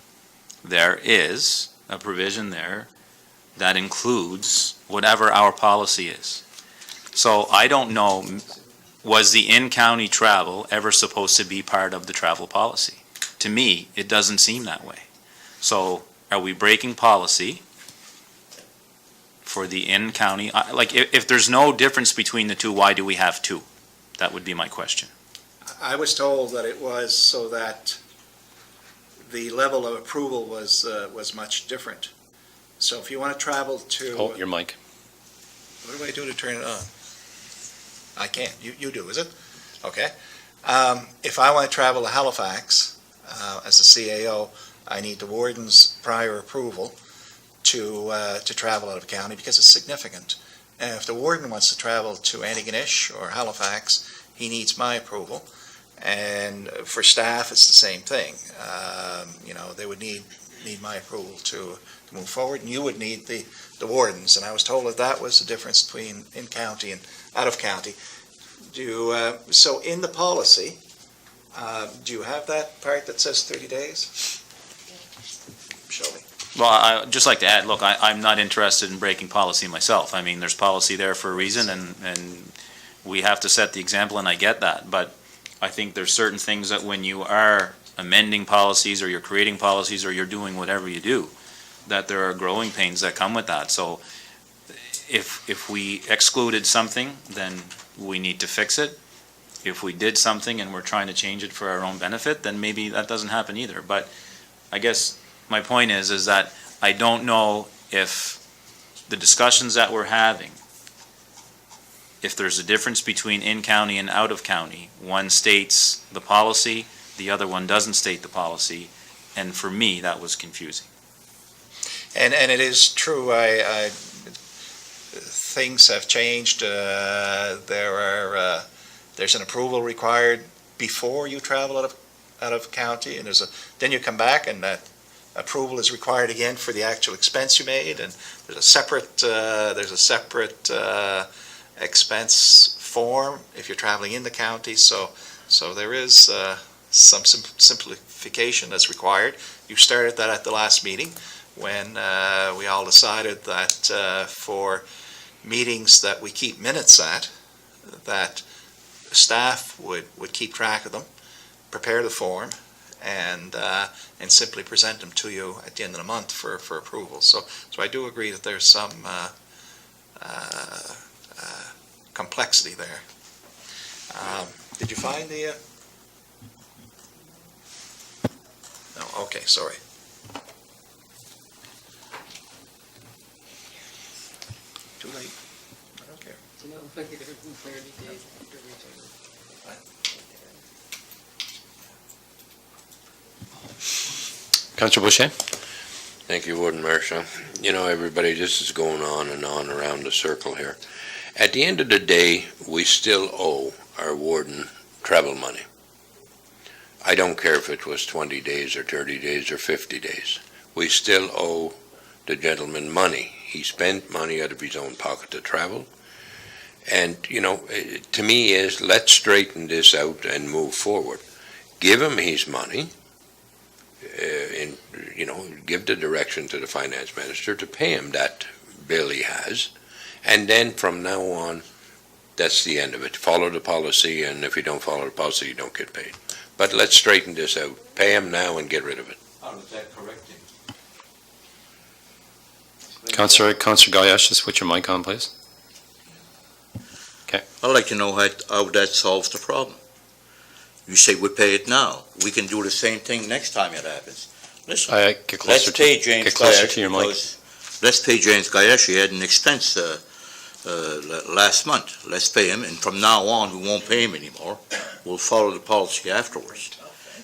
there is a provision there that includes whatever our policy is. So I don't know, was the in-county travel ever supposed to be part of the travel policy? To me, it doesn't seem that way. So are we breaking policy for the in-county? Like, if there's no difference between the two, why do we have two? That would be my question. I was told that it was so that the level of approval was much different. So if you want to travel to... Oh, your mic. What do I do to turn it on? I can't. You do, is it? Okay. If I want to travel to Halifax as a CAO, I need the warden's prior approval to travel out of county because it's significant. And if the warden wants to travel to Antigonish or Halifax, he needs my approval. And for staff, it's the same thing. They would need my approval to move forward, and you would need the wardens. And I was told that was the difference between in-county and out-of-county. So in the policy, do you have that part that says 30 days? Show me. Well, I'd just like to add, look, I'm not interested in breaking policy myself. I mean, there's policy there for a reason, and we have to set the example, and I get that. But I think there's certain things that when you are amending policies, or you're creating policies, or you're doing whatever you do, that there are growing pains that come with that. So if we excluded something, then we need to fix it. If we did something and we're trying to change it for our own benefit, then maybe that doesn't happen either. But I guess my point is that I don't know if the discussions that we're having, if there's a difference between in-county and out-of-county. One states the policy, the other one doesn't state the policy, and for me, that was confusing. And it is true, things have changed. There's an approval required before you travel out of county, and then you come back and that approval is required again for the actual expense you made, and there's a separate expense form if you're traveling in the county. So there is some simplification that's required. You started that at the last meeting when we all decided that for meetings that we keep minutes at, that staff would keep track of them, prepare the form, and simply present them to you at the end of the month for approval. So I do agree that there's some complexity there. Did you find the... No, okay, sorry. Too late. I don't care. Do you know if I could have 30 days after return? Councillor Boucher? Thank you, Warden Marshall. Everybody, this is going on and on around the circle here. At the end of the day, we still owe our warden travel money. I don't care if it was 20 days or 30 days or 50 days. We still owe the gentleman money. He spent money out of his own pocket to travel. And, to me is, let's straighten this out and move forward. Give him his money, give the direction to the finance minister to pay him that bill he has. And then from now on, that's the end of it. Follow the policy, and if you don't follow the policy, you don't get paid. But let's straighten this out. Pay him now and get rid of it. How is that correcting? Councillor Gayash, just put your mic on, please. I'd like to know how that solves the problem. You say we pay it now. We can do the same thing next time it happens. Listen, Get closer to your mic. Let's pay James Gayesh. He had an expense last month. Let's pay him, and from now on, we won't pay him anymore. We'll follow the policy afterwards.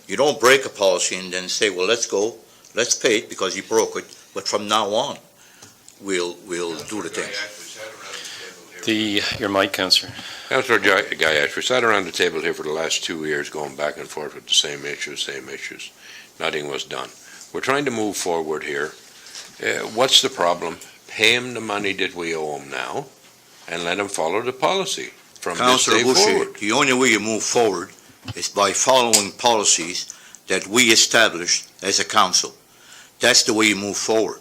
You don't break a policy and then say, well, let's pay it because you broke it, but from now on, we'll do the thing. Your mic, Councillor. Councillor Gayash, we sat around the table here for the last 2 years going back and forth with the same issues. Nothing was done. We're trying to move forward here. What's the problem? Pay him the money that we owe him now and let him follow the policy from this day forward. The only way you move forward is by following policies that we established as a council. That's the way you move forward.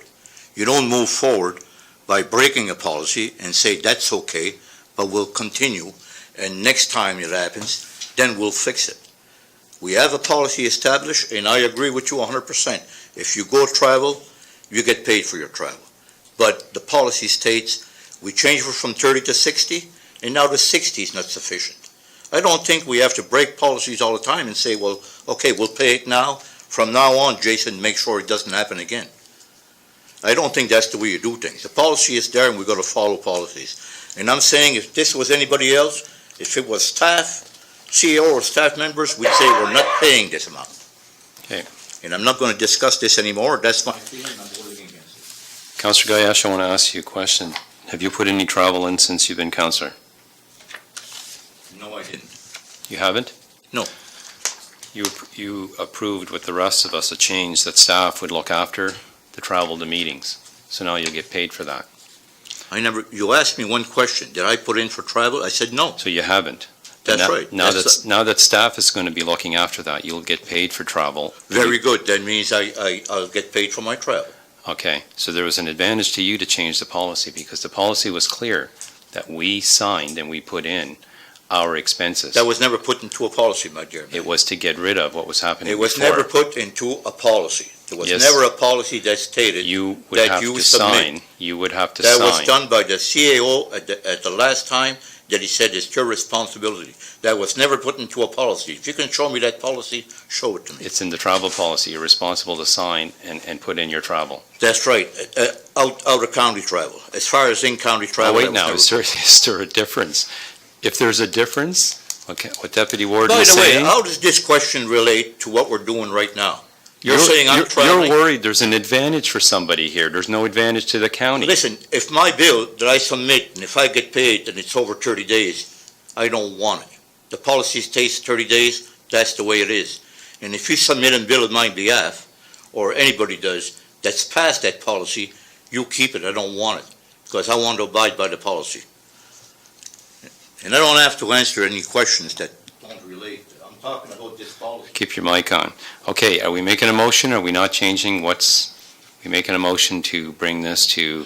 You don't move forward by breaking a policy and say, that's okay, but we'll continue, and next time it happens, then we'll fix it. We have a policy established, and I agree with you 100%. If you go travel, you get paid for your travel. But the policy states, we change it from 30 to 60, and now the 60 is not sufficient. I don't think we have to break policies all the time and say, well, okay, we'll pay it now. From now on, Jason, make sure it doesn't happen again. I don't think that's the way you do things. The policy is there, and we've got to follow policies. And I'm saying, if this was anybody else, if it was staff, CEO or staff members, we'd say we're not paying this amount. Okay. And I'm not going to discuss this anymore. That's my feeling. I'm voting against it. Councillor Gayash, I want to ask you a question. Have you put any travel in since you've been councillor? No, I didn't. You haven't? No. You approved with the rest of us a change that staff would look after the travel to meetings. So now you'll get paid for that. You asked me one question. Did I put in for travel? I said no. So you haven't. That's Now- right. Now that staff is going to be looking after that, you'll get paid for travel. Very good. That means I'll get paid for my travel. Okay, so there was an advantage to you to change the policy because the policy was clear that we signed and we put in our expenses. That was never put into a policy, my dear man. It was to get rid of what was happening It was before. never put into a policy. There was Yes. never a policy that stated You would that have you to submit. sign. You would have to That was sign. done by the CAO at the last time that he said it's your responsibility. That was never put into a policy. If you can show me that policy, show it to me. It's in the travel policy. You're responsible to sign and put in your travel. That's right, out of county travel. As far as in-county Oh, travel. wait that now, was never- is there a difference? If there's a difference, okay, what Deputy Warden By was the way, saying. how does this question relate to what we're doing right now? You're saying I'm traveling? You're worried there's an advantage for somebody here. There's no advantage to the county. Listen, if my bill that I submit, and if I get paid and it's over 30 days, I don't want it. The policy states 30 days, that's the way it is. And if you submit a bill on my behalf, or anybody does, that's past that policy, you keep it, I don't want it, because I want to abide by the policy. And I don't have to answer any questions that don't relate. I'm talking about this policy. Keep your mic on. Okay, are we making a motion? Are we not changing we making a motion to bring this to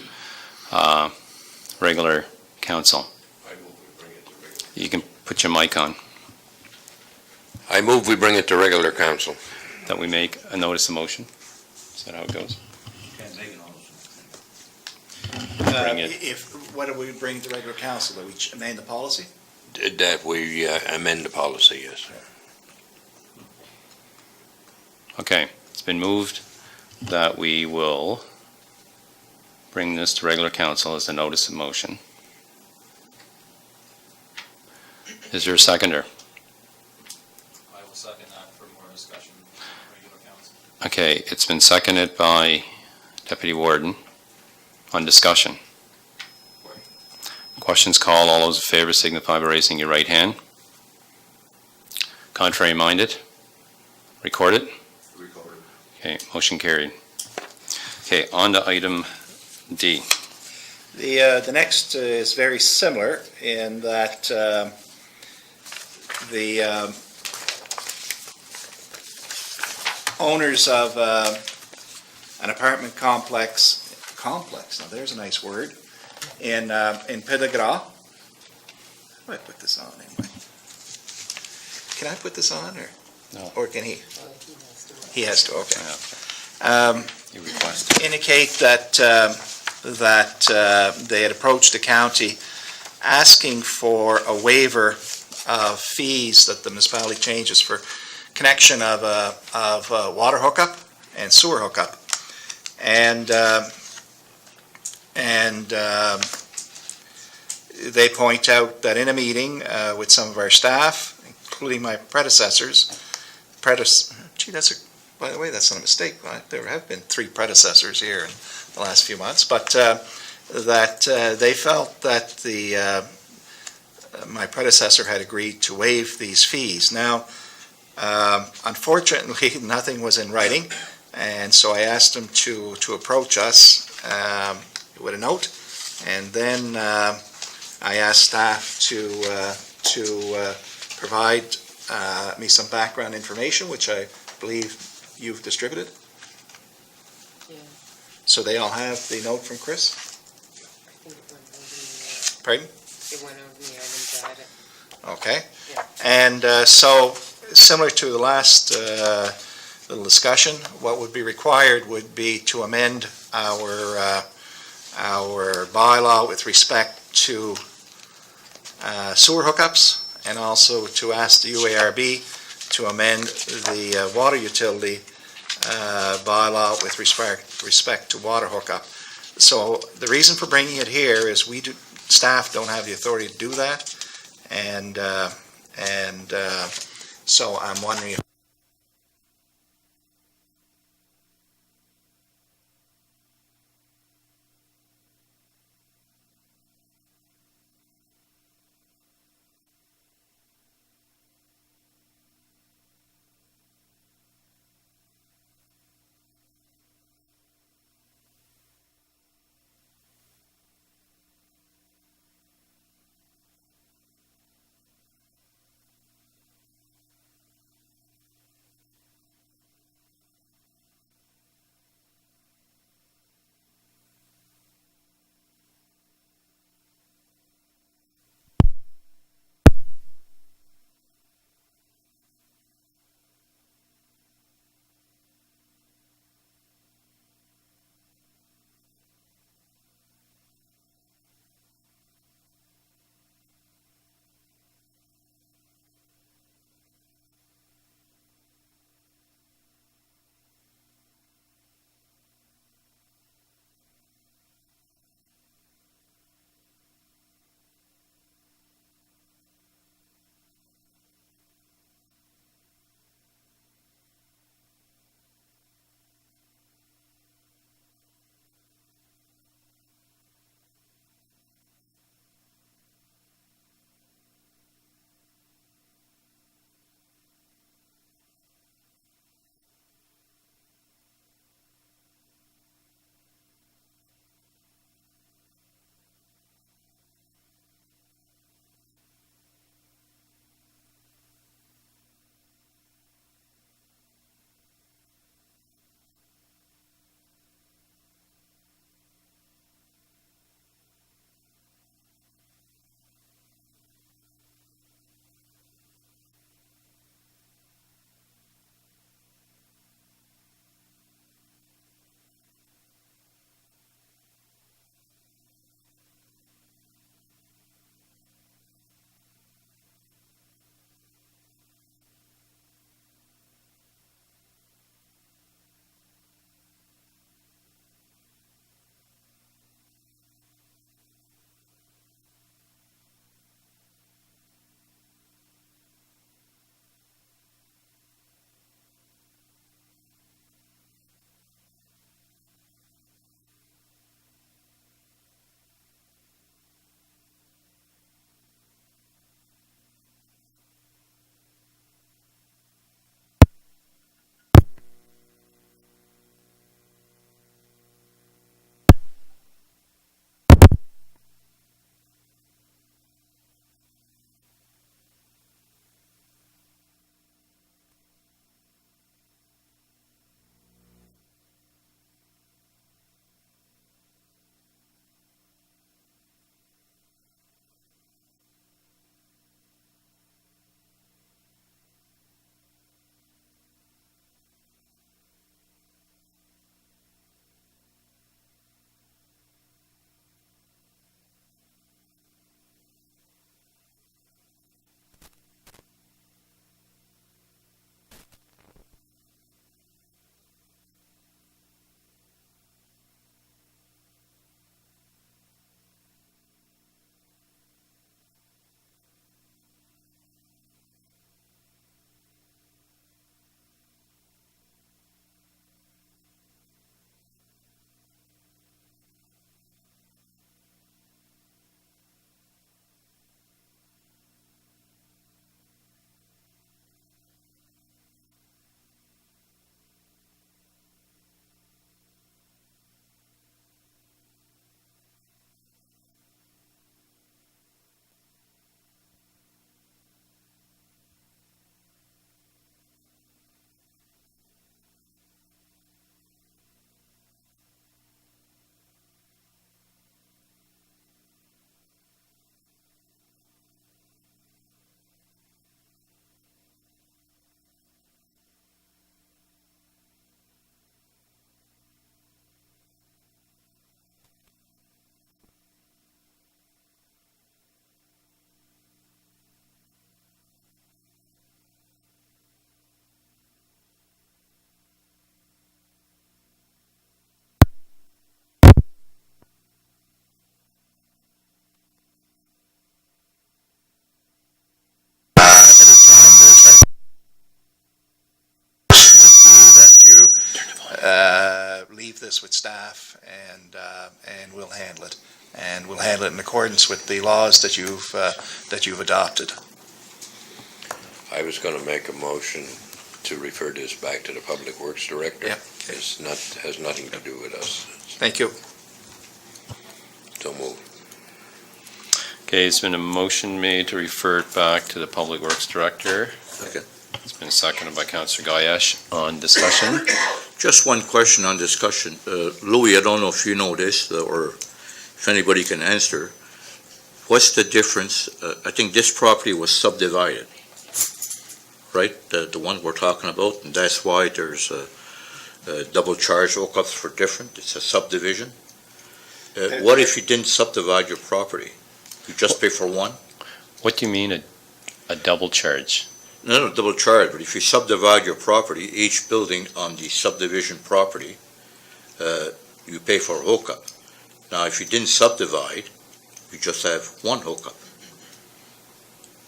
regular council? You can put your mic on. I move we bring it to regular council. That we make a notice of motion? Is that how it goes? Bring it. What do we bring to regular council? That we amend the policy? That we amend the policy, yes. Okay, it's been moved that we will bring this to regular council as a notice of motion. Is there a seconder? I will second that for more discussion, regular council. Okay, it's been seconded by Deputy Warden on discussion. Questions called. All those in favor signify by raising your right hand. Contrary minded? Record it. Okay, motion carried. Okay, on to item D. The next is very similar in that the owners of an apartment complex, now there's a nice word, in Pedagras. How do I put this on anyway? Can I put this on or? No. Or can he? He has to, okay. You request. Indicate that they had approached the county asking for a waiver of fees that the municipality changes for connection of water hookup and sewer hookup. And they point out that in a meeting with some of our staff, including my predecessors, by the way, that's not a mistake. There have been 3 predecessors here in the last few months, but that they felt that my predecessor had agreed to waive these fees. Now, unfortunately, nothing was in writing, and so I asked him to approach us with a note, and then I asked staff to provide me some background information, which I believe you've distributed. Yeah. So they all have the note from Chris? Pardon? It went over the items added. Okay. Yeah. And so, similar to the last little discussion, what would be required would be to amend our bylaw with respect to sewer hookups, and also to ask the UARB to amend the water utility bylaw with respect to water hookup. So the reason for bringing it here is staff don't have the authority to do that, and so I'm wondering if handle it in accordance with the laws that you've adopted. I was going to make a motion to refer this back to the Public Works Director. Yeah. Has nothing to do with us. Thank you. So move. Okay, it's been a motion made to refer it back to the Public Works Director. Okay. It's been seconded by Councillor Gayesh. On discussion? Just one question on discussion. Louis, I don't know if you know this or if anybody can answer. What's the difference? I think this property was subdivided, right? The one we're talking about, and that's why there's a double charge hookups for different. It's a subdivision. What if you didn't subdivide your property? You just pay for one? What do you mean a double charge? No, double charge, but if you subdivide your property, each building on the subdivision property, you pay for a hookup. Now, if you didn't subdivide, you just have one hookup.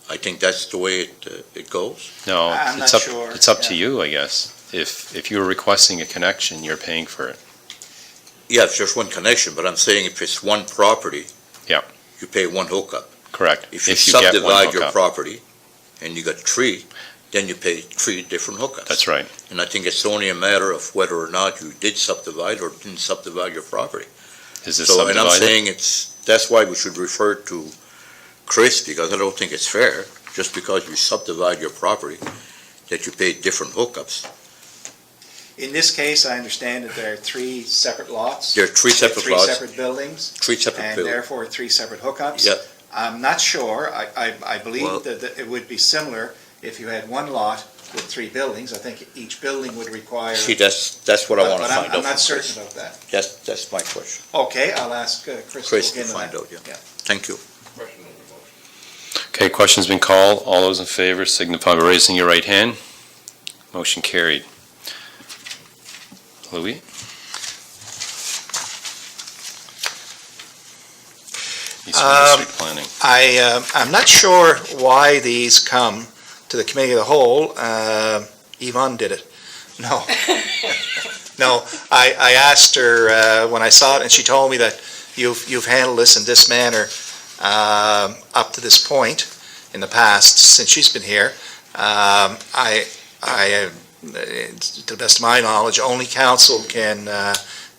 I think that's the way it goes. No, I'm it's not up, sure, it's up to yeah. you, I guess. If you're requesting a connection, you're paying for it. Yeah, it's just one connection, but I'm saying if it's one property, Yeah. you pay one hookup. Correct. If you get one subdivide your hookup. property and you got three, then you pay three different hookups. That's right. And I think it's only a matter of whether or not you did subdivide or didn't subdivide your property. Is it So, and I'm subdivided? saying that's why we should refer to Chris, because I don't think it's fair, just because you subdivide your property, that you pay different hookups. In this case, I understand that there are three separate lots. There are three separate lots, Three separate buildings, three separate and buildings. therefore three separate hookups. Yeah. I'm not sure. I Well- believe that it would be similar if you had one lot with three buildings. I think each building would require. See, that's what I want to But find out I'm not from Chris. certain about that. That's my question. Okay, I'll ask Chris. Chris to can look into find that. out, yeah. Thank you. Okay, question's been called. All those in favor signify by raising your right hand. Motion carried. Louis? Eastern District Planning. I'm not sure why these come to the Committee of the Whole. Yvonne did it. No. No, I asked her when I saw it, and she told me that you've handled this in this manner up to this point in the past, since she's been here. To the best of my knowledge, only council can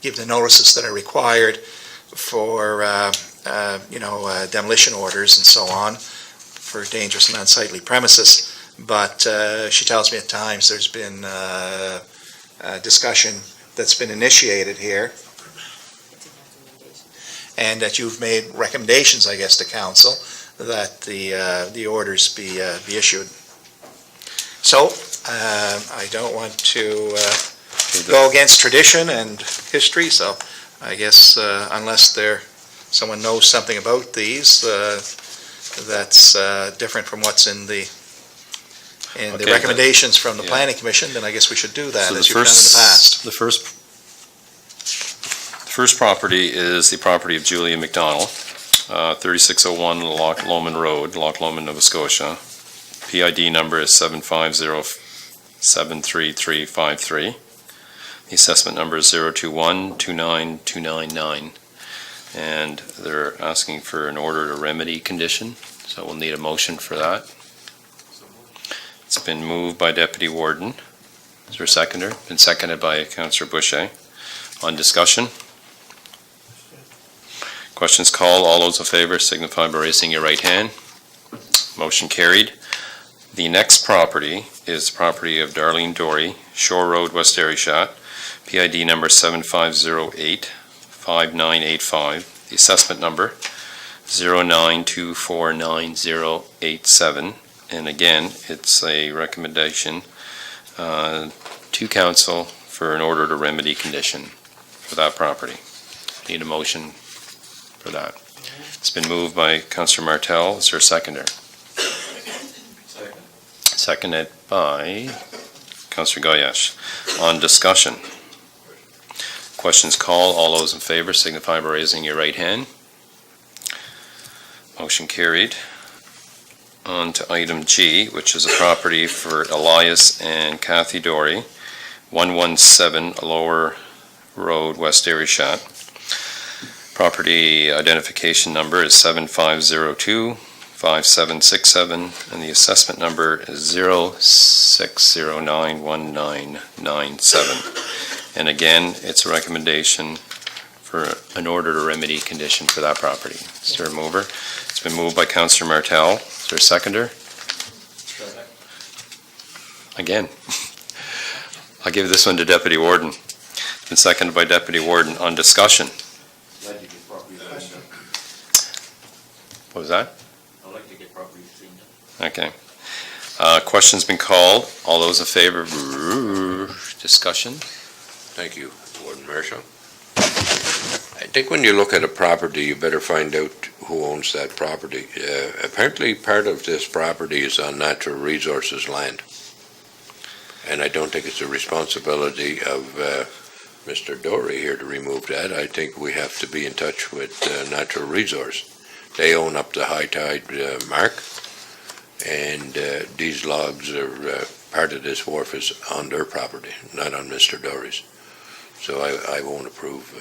give the notices that are required for demolition orders and so on for dangerous and unsightly premises. But she tells me at times there's been discussion that's been initiated here, and that you've made recommendations, I guess, to council that the orders be issued. So I don't want to go against tradition and history. So I guess unless someone knows something about these that's different from what's in the Okay, recommendations from the yeah. Planning Commission, then I guess we should do that, So as you've done in the past. The first property is the property of Julia McDonald, 3601 Loch Lomond Road, Loch Lomond, Nova Scotia. PID number is 750733353. The assessment number is 021-29299. And they're asking for an order to remedy condition, so we'll need a motion for that. It's been moved by Deputy Warden. Is there a seconder? Been seconded by Councillor Boucher. On discussion? Questions called. All those in favor signify by raising your right hand. Motion carried. The next property is the property of Darlene Dory, Shore Road, West Arishat, PID number 7508-5985. The assessment number 092499087. And again, it's a recommendation to council for an order to remedy condition for that property. Need a motion for that. It's been moved by Councillor Martel. Is there a seconder? Seconded by Councillor Gayesh. On discussion. Questions called. All those in favor signify by raising your right hand. Motion carried. On to item G, which is a property for Elias and Kathy Dory, 117 Lower Road, West Arishat. Property identification number is 7502-5767, and the assessment number is 06091997. And again, it's a recommendation for an order to remedy condition for that property. Is there a mover? It's been moved by Councillor Martel. Is there a seconder? Again, I'll give this one to Deputy Warden. It's been seconded by Deputy Warden. On discussion. What was that? I'd like to get property seen. Okay. Question's been called. All those in favor? Discussion? Thank you, Warden Marshall. I think when you look at a property, you better find out who owns that property. Apparently, part of this property is on natural resources land. And I don't think it's the responsibility of Mr. Dory here to remove that. I think we have to be in touch with natural resource. They own up the high tide mark, and these logs are part of this wharf is on their property, not on Mr. Dory's. So I won't approve.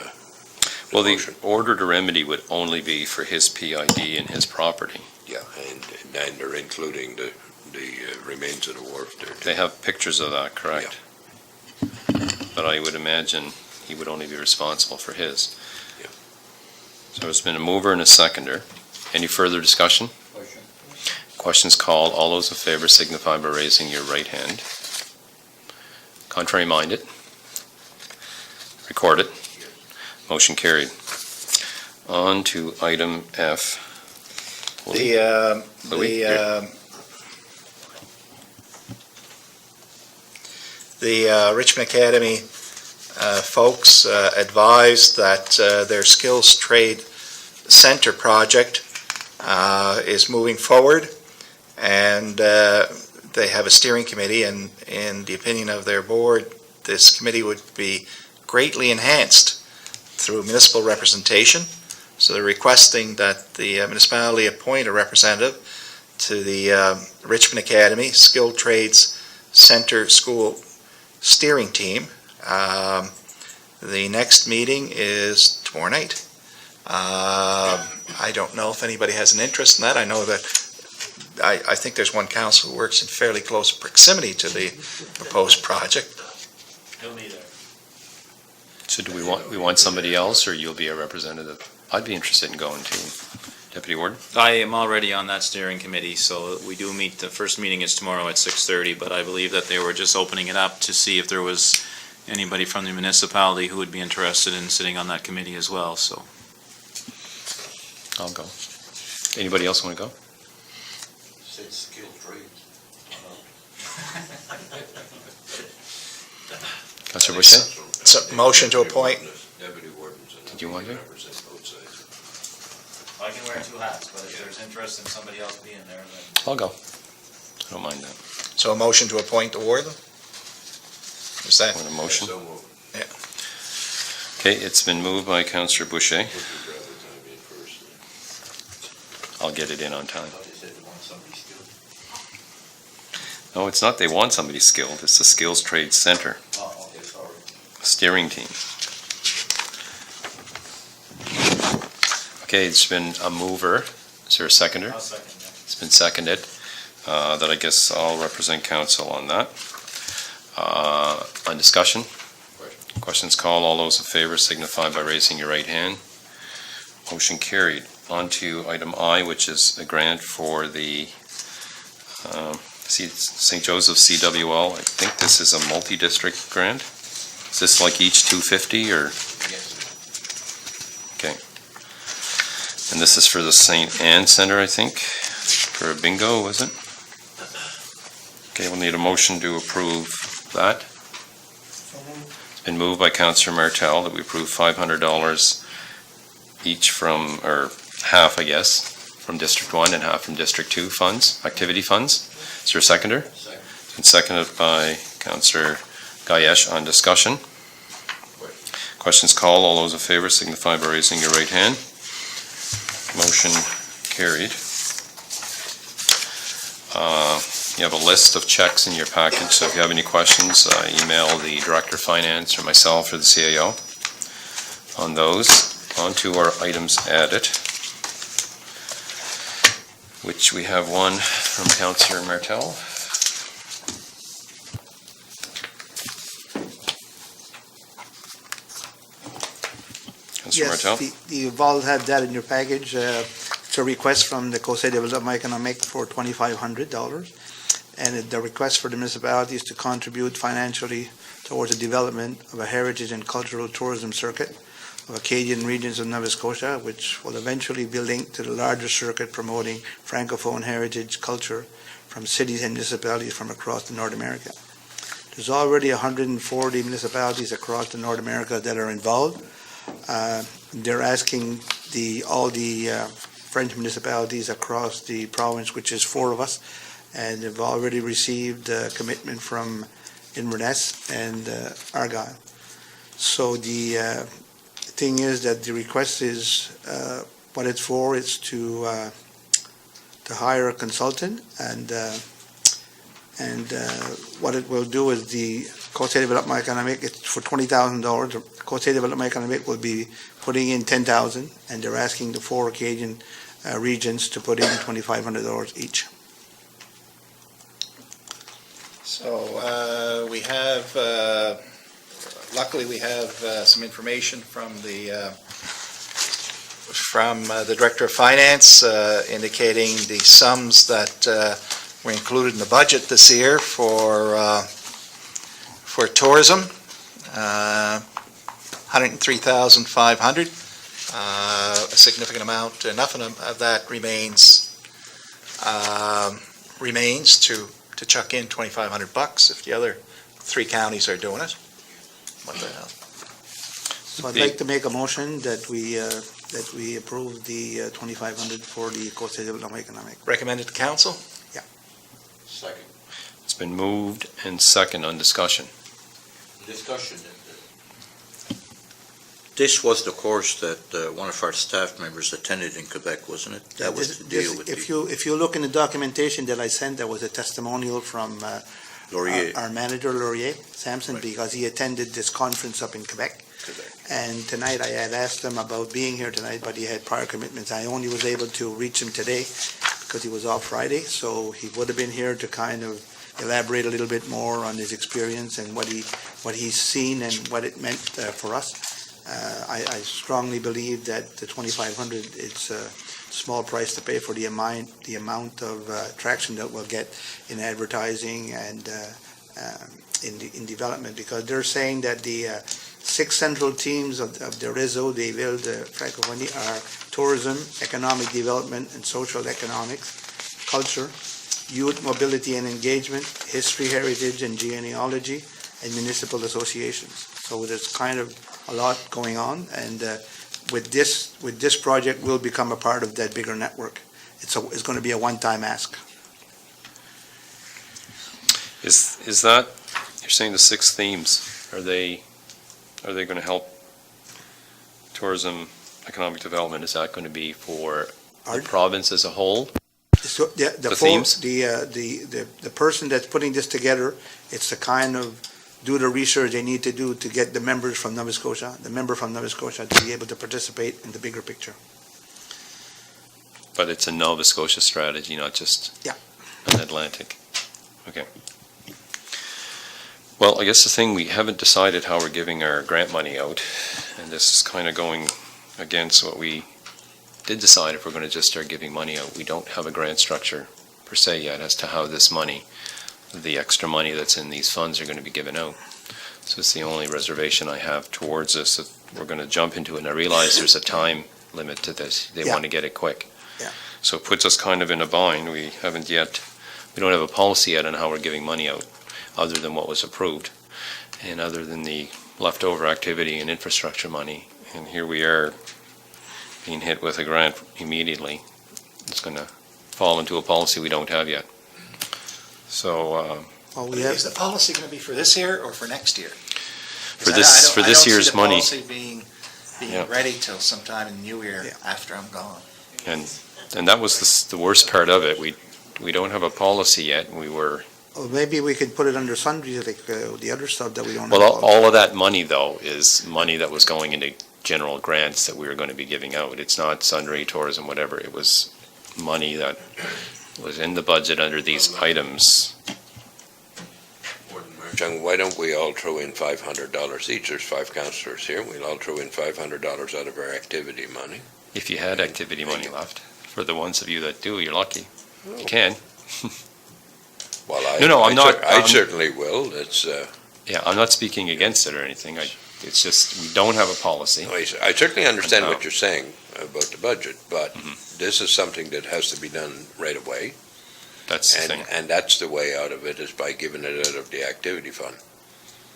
Well, the motion. order to remedy would only be for his PID and his property. Yeah, and then they're including the remains of the wharf there. They have pictures of that, correct? But I would imagine he would only be responsible for his. Yeah. So there's been a mover and a seconder. Any further discussion? Questions called. All those in favor signify by raising your right hand. Contrary minded? Record it. Motion carried. On to item F. The Richmond Academy folks advised that their Skills Trade Center project is moving forward, and they have a steering committee, and in the opinion of their board, this committee would be greatly enhanced through municipal representation. So they're requesting that the municipality appoint a representative to the Richmond Academy Skilled Trades Center School steering team. The next meeting is tomorrow night. I don't know if anybody has an interest in that. I know that I think there's one council who works in fairly close proximity to the proposed project. He'll be there. So do we want somebody else, or you'll be a representative? I'd be interested in going too. Deputy Warden? I am already on that steering committee, so we do meet, the first meeting is tomorrow at 6:30, but I believe that they were just opening it up to see if there was anybody from the municipality who would be interested in sitting on that committee as well, so. I'll go. Anybody else want to go? Said skilled trades. Councillor Boucher? So, motion to appoint. Deputy wardens. Did you want to? Represent both sides. I can wear two hats, but if there's interest in somebody else being there, then. I'll go. I don't mind that. So a motion to appoint the warden? Is that? Want a motion? So moved. Okay, it's been moved by Councillor Boucher. Would you rather time in first? I'll get it in on time. I thought they said they want somebody skilled. No, it's not they want somebody skilled. It's the Skills Trade Center Oh, okay, sorry. steering team. Okay, it's been a mover. Is there a seconder? I'll second that. It's been seconded. That I guess I'll represent council on that. On discussion? Questions called. All those in favor signify by raising your right hand. Motion carried. On to item I, which is a grant for the St. Joseph CWL. I think this is a multi-district grant. Is this like each 250 or? Okay. And this is for the St. Anne Center, I think, for a bingo, was it? Okay, we'll need a motion to approve that. It's been moved by Councillor Martel that we approve $500 each from, or half, I guess, from District 1 and half from District 2 funds, activity funds. Is there a seconder? Second. It's been seconded by Councillor Gayesh. On discussion. Questions called. All those in favor signify by raising your right hand. Motion carried. You have a list of checks in your package, so if you have any questions, email the Director of Finance or myself or the CAO on those. on to our items added, which we have one from Councillor Martel. Councillor Martel? You've all had that in your package. It's a request from the Conseil de Développement Économique for $2,500. And the request for the municipalities to contribute financially towards the development of a heritage and cultural tourism circuit of Acadian regions of Nova Scotia, which will eventually be linked to the larger circuit promoting Francophone heritage culture from cities and municipalities from across North America. There's already 140 municipalities across North America that are involved. They're asking all the French municipalities across the province, which is 4 of us, and they've already received a commitment from Inverness and Argyll. So the thing is that the request is, what it's for is to hire a consultant, and what it will do is the Conseil de Développement Économique, it's for $20,000. The Conseil de Développement Économique will be putting in $10,000, and they're asking the 4 Acadian regions to put in $2,500 each. So we have, luckily we have some information from the Director of Finance indicating the sums that were included in the budget this year for tourism, $103,500. A significant amount, enough of that remains to chuck in $2,500 if the other 3 counties are doing it. What the hell? So I'd like to make a motion that we approve the $2,500 for the Conseil de Développement Économique. Recommended to council? Yeah. Second. It's been moved and second on discussion. Discussion. This was the course that one of our staff members attended in Quebec, wasn't it? That was the deal with if you look in the documentation that I sent, there was a testimonial from Laurier. our manager, Laurier Sampson, because he attended this conference up in Quebec. And tonight I had asked him about being here tonight, but he had prior commitments. I only was able to reach him today because he was off Friday, so he would have been here to kind of elaborate a little bit more on his experience and what he's seen and what it meant for us. I strongly believe that the $2,500, it's a small price to pay for the amount of traction that we'll get in advertising and in development, because they're saying that the 6 central themes of the réseau des villes de francophonie are tourism, economic development and social economics, culture, youth mobility and engagement, history, heritage and genealogy, and municipal associations. So there's kind of a lot going on, and with this project, we'll become a part of that bigger network. It's going to be a one-time ask. Is that, you're saying the 6 themes, are they going to help tourism, economic development? Is that going to be for the province as a whole? So the themes? The person that's putting this together, it's the kind of do the research they need to do to get the members from Nova Scotia, the member from Nova Scotia, to be able to participate in the bigger picture. But it's a Nova Scotia strategy, not just an Atlantic. Okay. Well, I guess the thing, we haven't decided how we're giving our grant money out, and this is kind of going against what we did decide. If we're going to just start giving money out, we don't have a grant structure per se yet as to how this money, the extra money that's in these funds, are going to be given out. So it's the only reservation I have towards this. If we're going to jump into it, and I realize there's a time limit to this. They want to get it quick. Yeah. So it puts us kind of in a bind. We don't have a policy yet on how we're giving money out, other than what was approved, and other than the leftover activity and infrastructure money. And here we are being hit with a grant immediately. It's going to fall into a policy we don't have yet. So Is the policy going to be for this year or for next year? for this year's money, I don't see the policy being ready till sometime in the new year after I'm gone. and that was the worst part of it. We don't have a policy yet. We were. Well, maybe we could put it under sundry, like the other stuff that we don't. Well, all of that money though is money that was going into general grants that we were going to be giving out. It's not sundry, tourism, whatever. It was money that was in the budget under these items. Chung, why don't we all throw in $500 each? There's 5 councillors here. We'll all throw in $500 out of our activity money. If you had activity money left, for the ones of you that do, you're lucky. You can. Well, I'm not. I certainly will. It's. Yeah, I'm not speaking against it or anything. It's just, we don't have a policy. I certainly understand No. what you're saying about the budget, but Mhm. this is something that has to be done right away. That's the And, thing. and that's the way out of it, is by giving it out of the activity fund.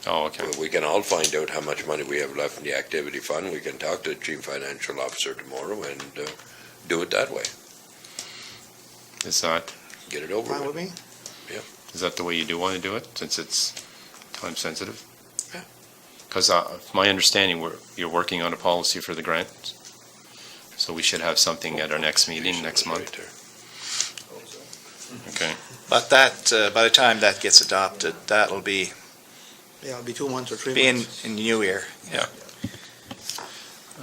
Oh, okay. We can all find out how much money we have left in the activity fund. We can talk to the chief financial officer tomorrow and do it that way. Is that, Get it over Fine with. with me? is that the way you do want to do it, since it's time sensitive? Yeah. Because my understanding, you're working on a policy for the grant, so we should have something at our next meeting next Right month. there. Okay. But that, by the time that gets adopted, that'll be Yeah, it'll be 2 months or 3 in months. the new year.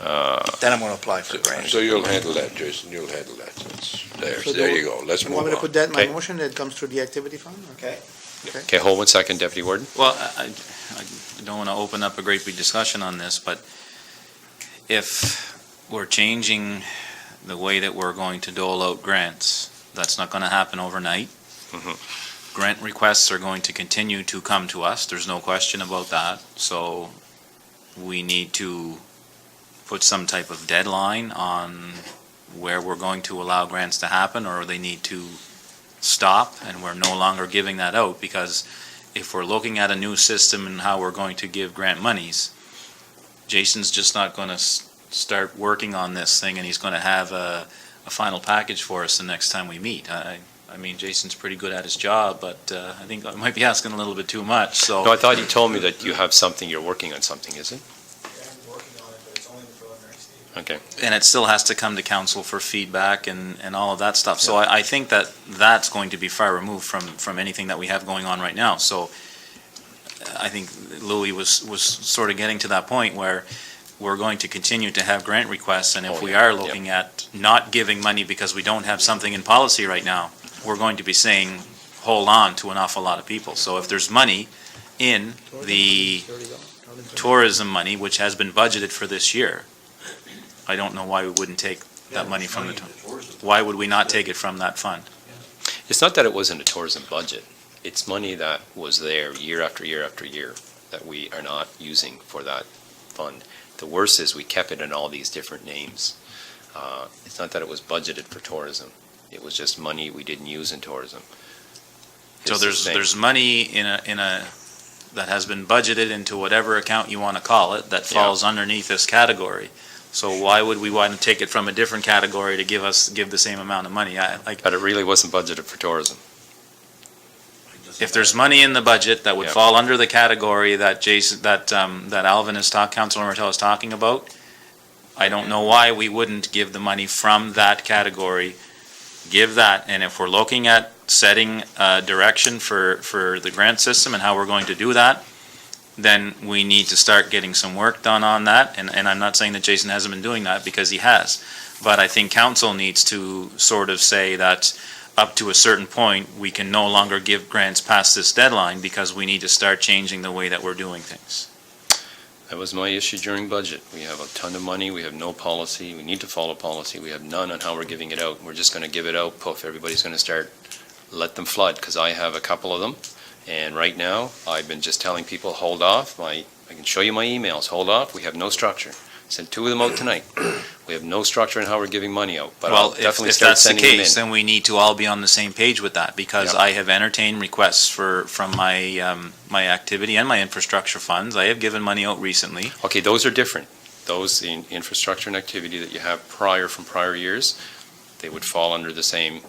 Uh, Then I'm going to apply for a grant. So you'll handle that, Jason, you'll handle that. So There you go, let's You move want me to on. put that in my Okay. motion that comes through the activity fund? Okay. Okay, hold 1 second, Deputy Warden. Well, I don't want to open up a great big discussion on this, but if we're changing the way that we're going to dole out grants, that's not going to happen overnight. Mhm. Grant requests are going to continue to come to us, there's no question about that. So we need to put some type of deadline on where we're going to allow grants to happen, or they need to stop and we're no longer giving that out. Because if we're looking at a new system and how we're going to give grant monies, Jason's just not going to start working on this thing and he's going to have a final package for us the next time we meet. I mean, Jason's pretty good at his job, but I think I might be asking a little bit too much, so. No, I thought you told me that you have something, you're working on something, is it? I'm working on it, but it's only the preliminary stage. Okay. And it still has to come to council for feedback and all of that stuff. So I think that that's going to be far removed from anything that we have going on right now. So I think Louis was sort of getting to that point where we're going to continue to have grant requests, and if Oh, we yeah. are Yep. looking at not giving money because we don't have something in policy right now, we're going to be saying, hold on to an awful lot of people. So if there's money in the tourism money, which has been budgeted for this year, I don't know why we wouldn't take that money from why would we not take it from that fund? It's not that it wasn't a tourism budget. It's money that was there year after year after year that we are not using for that fund. The worst is we kept it in all these different names. It's not that it was budgeted for tourism. It was just money we didn't use in tourism. So It's the thing. there's money in a that has been budgeted into whatever account you want to call it, that falls underneath this category. So why would we want to take it from a different category to give the same amount of money? But it really wasn't budgeted for tourism. If there's money in the budget that would Yeah. fall under the category that Alvin Councilor Martel is talking about, I don't know why we wouldn't give the money from that category, give that, and if we're looking at setting direction for the grant system and how we're going to do that, then we need to start getting some work done on that, and I'm not saying that Jason hasn't been doing that, because he has. But I think council needs to sort of say that up to a certain point, we can no longer give grants past this deadline, because we need to start changing the way that we're doing things. That was my issue during budget. We have a ton of money, we have no policy, we need to follow policy, we have none on how we're giving it out. We're just gonna give it out, poof, everybody's gonna start, let them flood, because I have a couple of them. And right now, I've been just telling people, hold off, I can show you my emails, hold off, we have no structure. Sent 2 of them out tonight. We have no structure in how we're giving money out, but I'll Well, definitely if start that's the sending them in. case, then we need to all be on the same page with that, because Yep. I have entertained requests from my activity and my infrastructure funds. I have given money out recently. Okay, those are different. Those, the infrastructure and activity that you have from prior years, they would fall under the same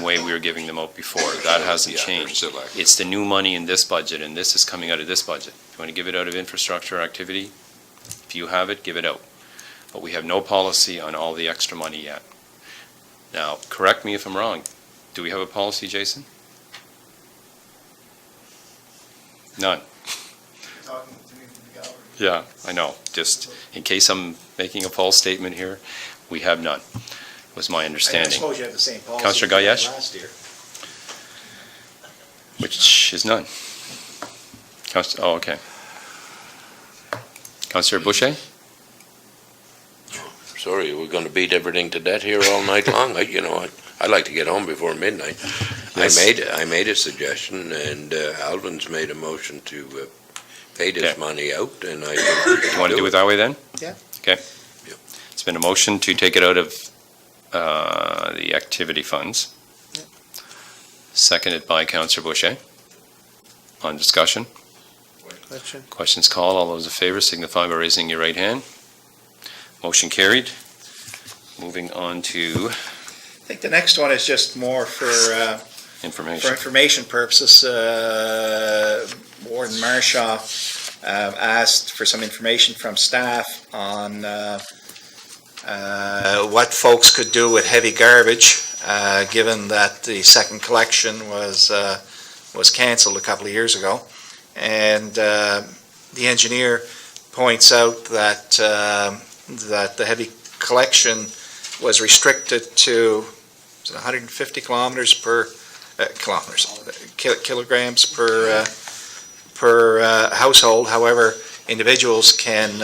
way we were giving them out before. That hasn't Yeah, they're changed. still active. It's the new money in this budget, and this is coming out of this budget. If you want to give it out of infrastructure activity, if you have it, give it out. But we have no policy on all the extra money yet. Now, correct me if I'm wrong. Do we have a policy, Jason? None. Talking to me from the gallery. Yeah, I know. Just in case I'm making a false statement here, we have none, was my I understanding. suppose you have the same policy. Councillor you had Gayesh? Last year. Which is none. Oh, okay. Councillor Boucher? Sorry, we're going to beat everything to death here all night long. I'd like to get home before midnight. Yes. I made a suggestion, and Alvin's made a motion to pay this Okay. money out, and I think You want to do it that way then? Yeah. Okay. Yep. It's been a motion to take it out of the activity funds. Yep. Seconded by Councillor Boucher. On discussion. Question? Questions called. All those in favor signify by raising your right hand. Motion carried. Moving on to I think the next one is just more for information. information purposes. Warden Marshaw asked for some information from staff on what folks could do with heavy garbage, given that the second collection was canceled a couple of years ago. And the engineer points out that the heavy collection was restricted to 150 kilograms per household. However, individuals can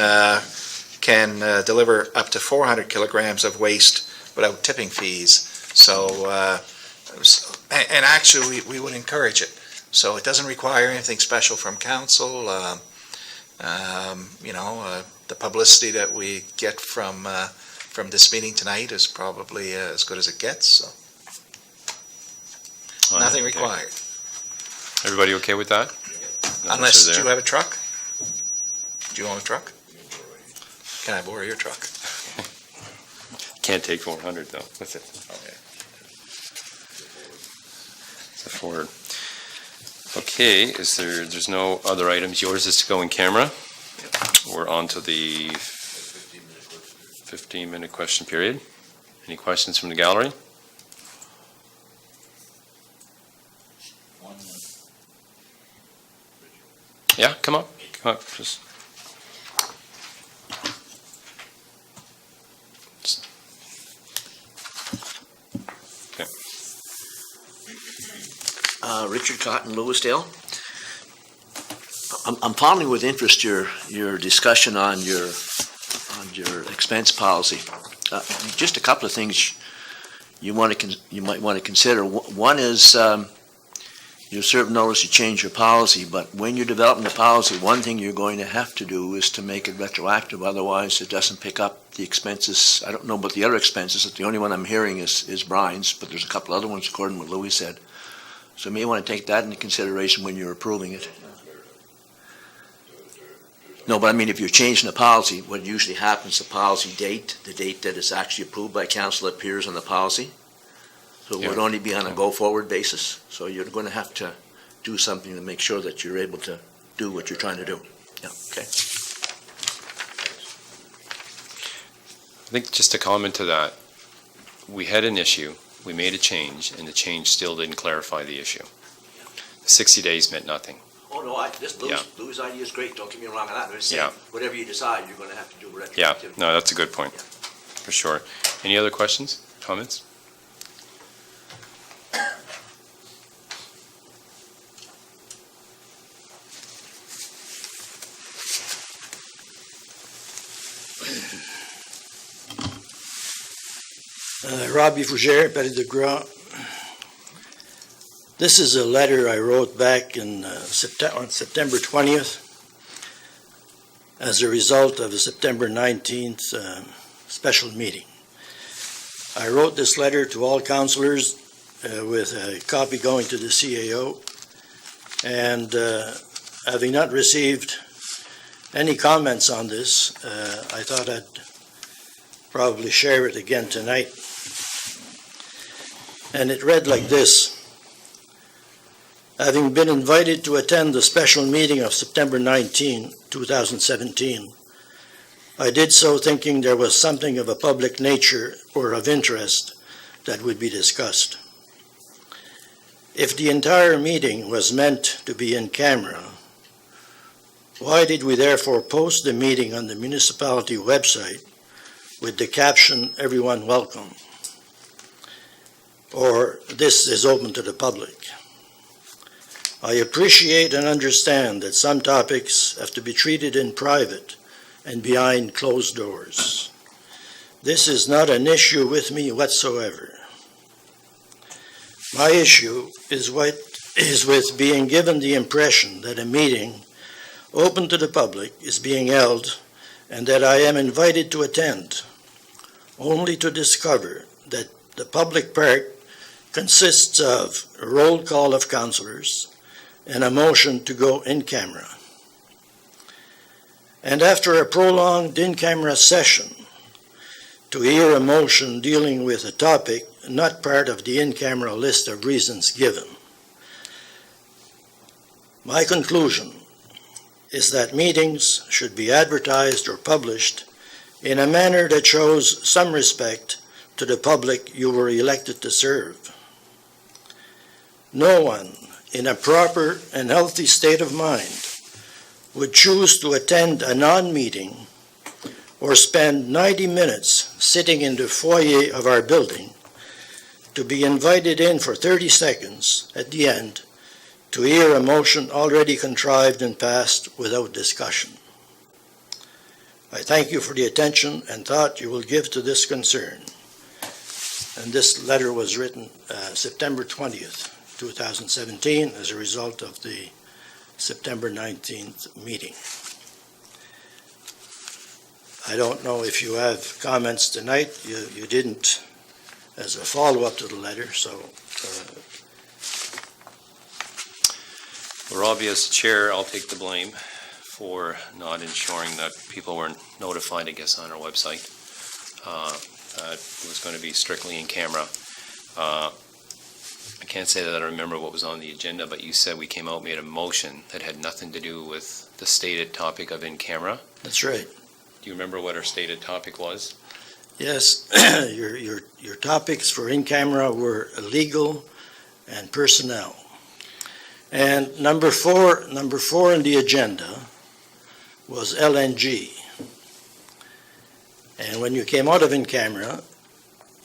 deliver up to 400 kilograms of waste without tipping fees. So, and actually, we would encourage it. So it doesn't require anything special from council. The publicity that we get from this meeting tonight is probably as good as it gets. So nothing Okay. required. Everybody okay with that? Unless Notice are you there. have a truck. Do you own a truck? Can I borrow your truck? Can't take 400 though. That's it. Okay. It's a Ford. Okay, there's no other items. Yours is to go in camera. We're on to the 15-minute question period. Any questions from the gallery? Yeah, come up. Just. Okay. Richard Cotton, Lewisdale. I'm following with interest your discussion on your expense policy. Just a couple of things you might want to consider. One is you serve notice you change your policy, but when you're developing the policy, one thing you're going to have to do is to make it retroactive. Otherwise, it doesn't pick up the expenses. I don't know about the other expenses. The only one I'm hearing is Brian's, but there's a couple other ones according to what Louis said. So you may want to take that into consideration when you're approving it. No, but I mean, if you're changing the policy, what usually happens, the policy date, the date that is actually approved by council appears on the policy. So it would Yeah. only be on a go-forward basis. So you're going to have to do something to make sure that you're able to do what you're trying to do. Yeah, okay. I think just a comment to that, we had an issue, we made a change, and the change still didn't clarify the issue. 60 days meant nothing. Oh, no, Yeah. Louis' idea is great. Don't get me wrong on that. I'm just saying, Yeah. whatever you decide, you're going to have to do Yeah, retroactively. no, that's a good point, for sure. Any other questions, comments? Robbie Fougere, Palais de Gras. This is a letter I wrote back on September 20th as a result of the September 19th special meeting. I wrote this letter to all councillors with a copy going to the CAO, and having not received any comments on this, I thought I'd probably share it again tonight. And it read like this: having been invited to attend the special meeting of September 19, 2017, I did so thinking there was something of a public nature or of interest that would be discussed. If the entire meeting was meant to be in camera, Why did we therefore post the meeting on the municipality website with the caption, "Everyone welcome," or "This is open to the public"? I appreciate and understand that some topics have to be treated in private and behind closed doors. This is not an issue with me whatsoever. My issue is with being given the impression that a meeting open to the public is being held and that I am invited to attend, only to discover that the public part consists of a roll call of councillors and a motion to go in camera. And after a prolonged in-camera session, to hear a motion dealing with a topic not part of the in-camera list of reasons given. My conclusion is that meetings should be advertised or published in a manner that shows some respect to the public you were elected to serve. No one in a proper and healthy state of mind would choose to attend a non-meeting or spend 90 minutes sitting in the foyer of our building to be invited in for 30 seconds at the end to hear a motion already contrived and passed without discussion. I thank you for the attention and thought you will give to this concern. And this letter was written September 20th, 2017, as a result of the September 19th meeting. I don't know if you have comments tonight. You didn't as a follow-up to the letter, so Robbie, as the chair, I'll take the blame for not ensuring that people were notified, I guess, on our website. It was going to be strictly in camera. I can't say that I remember what was on the agenda, but you said we came out, made a motion that had nothing to do with the stated topic of in camera. that's right. Do you remember what our stated topic was? Yes, your topics for in-camera were legal and personnel. And number four on the agenda was LNG. And when you came out of in-camera,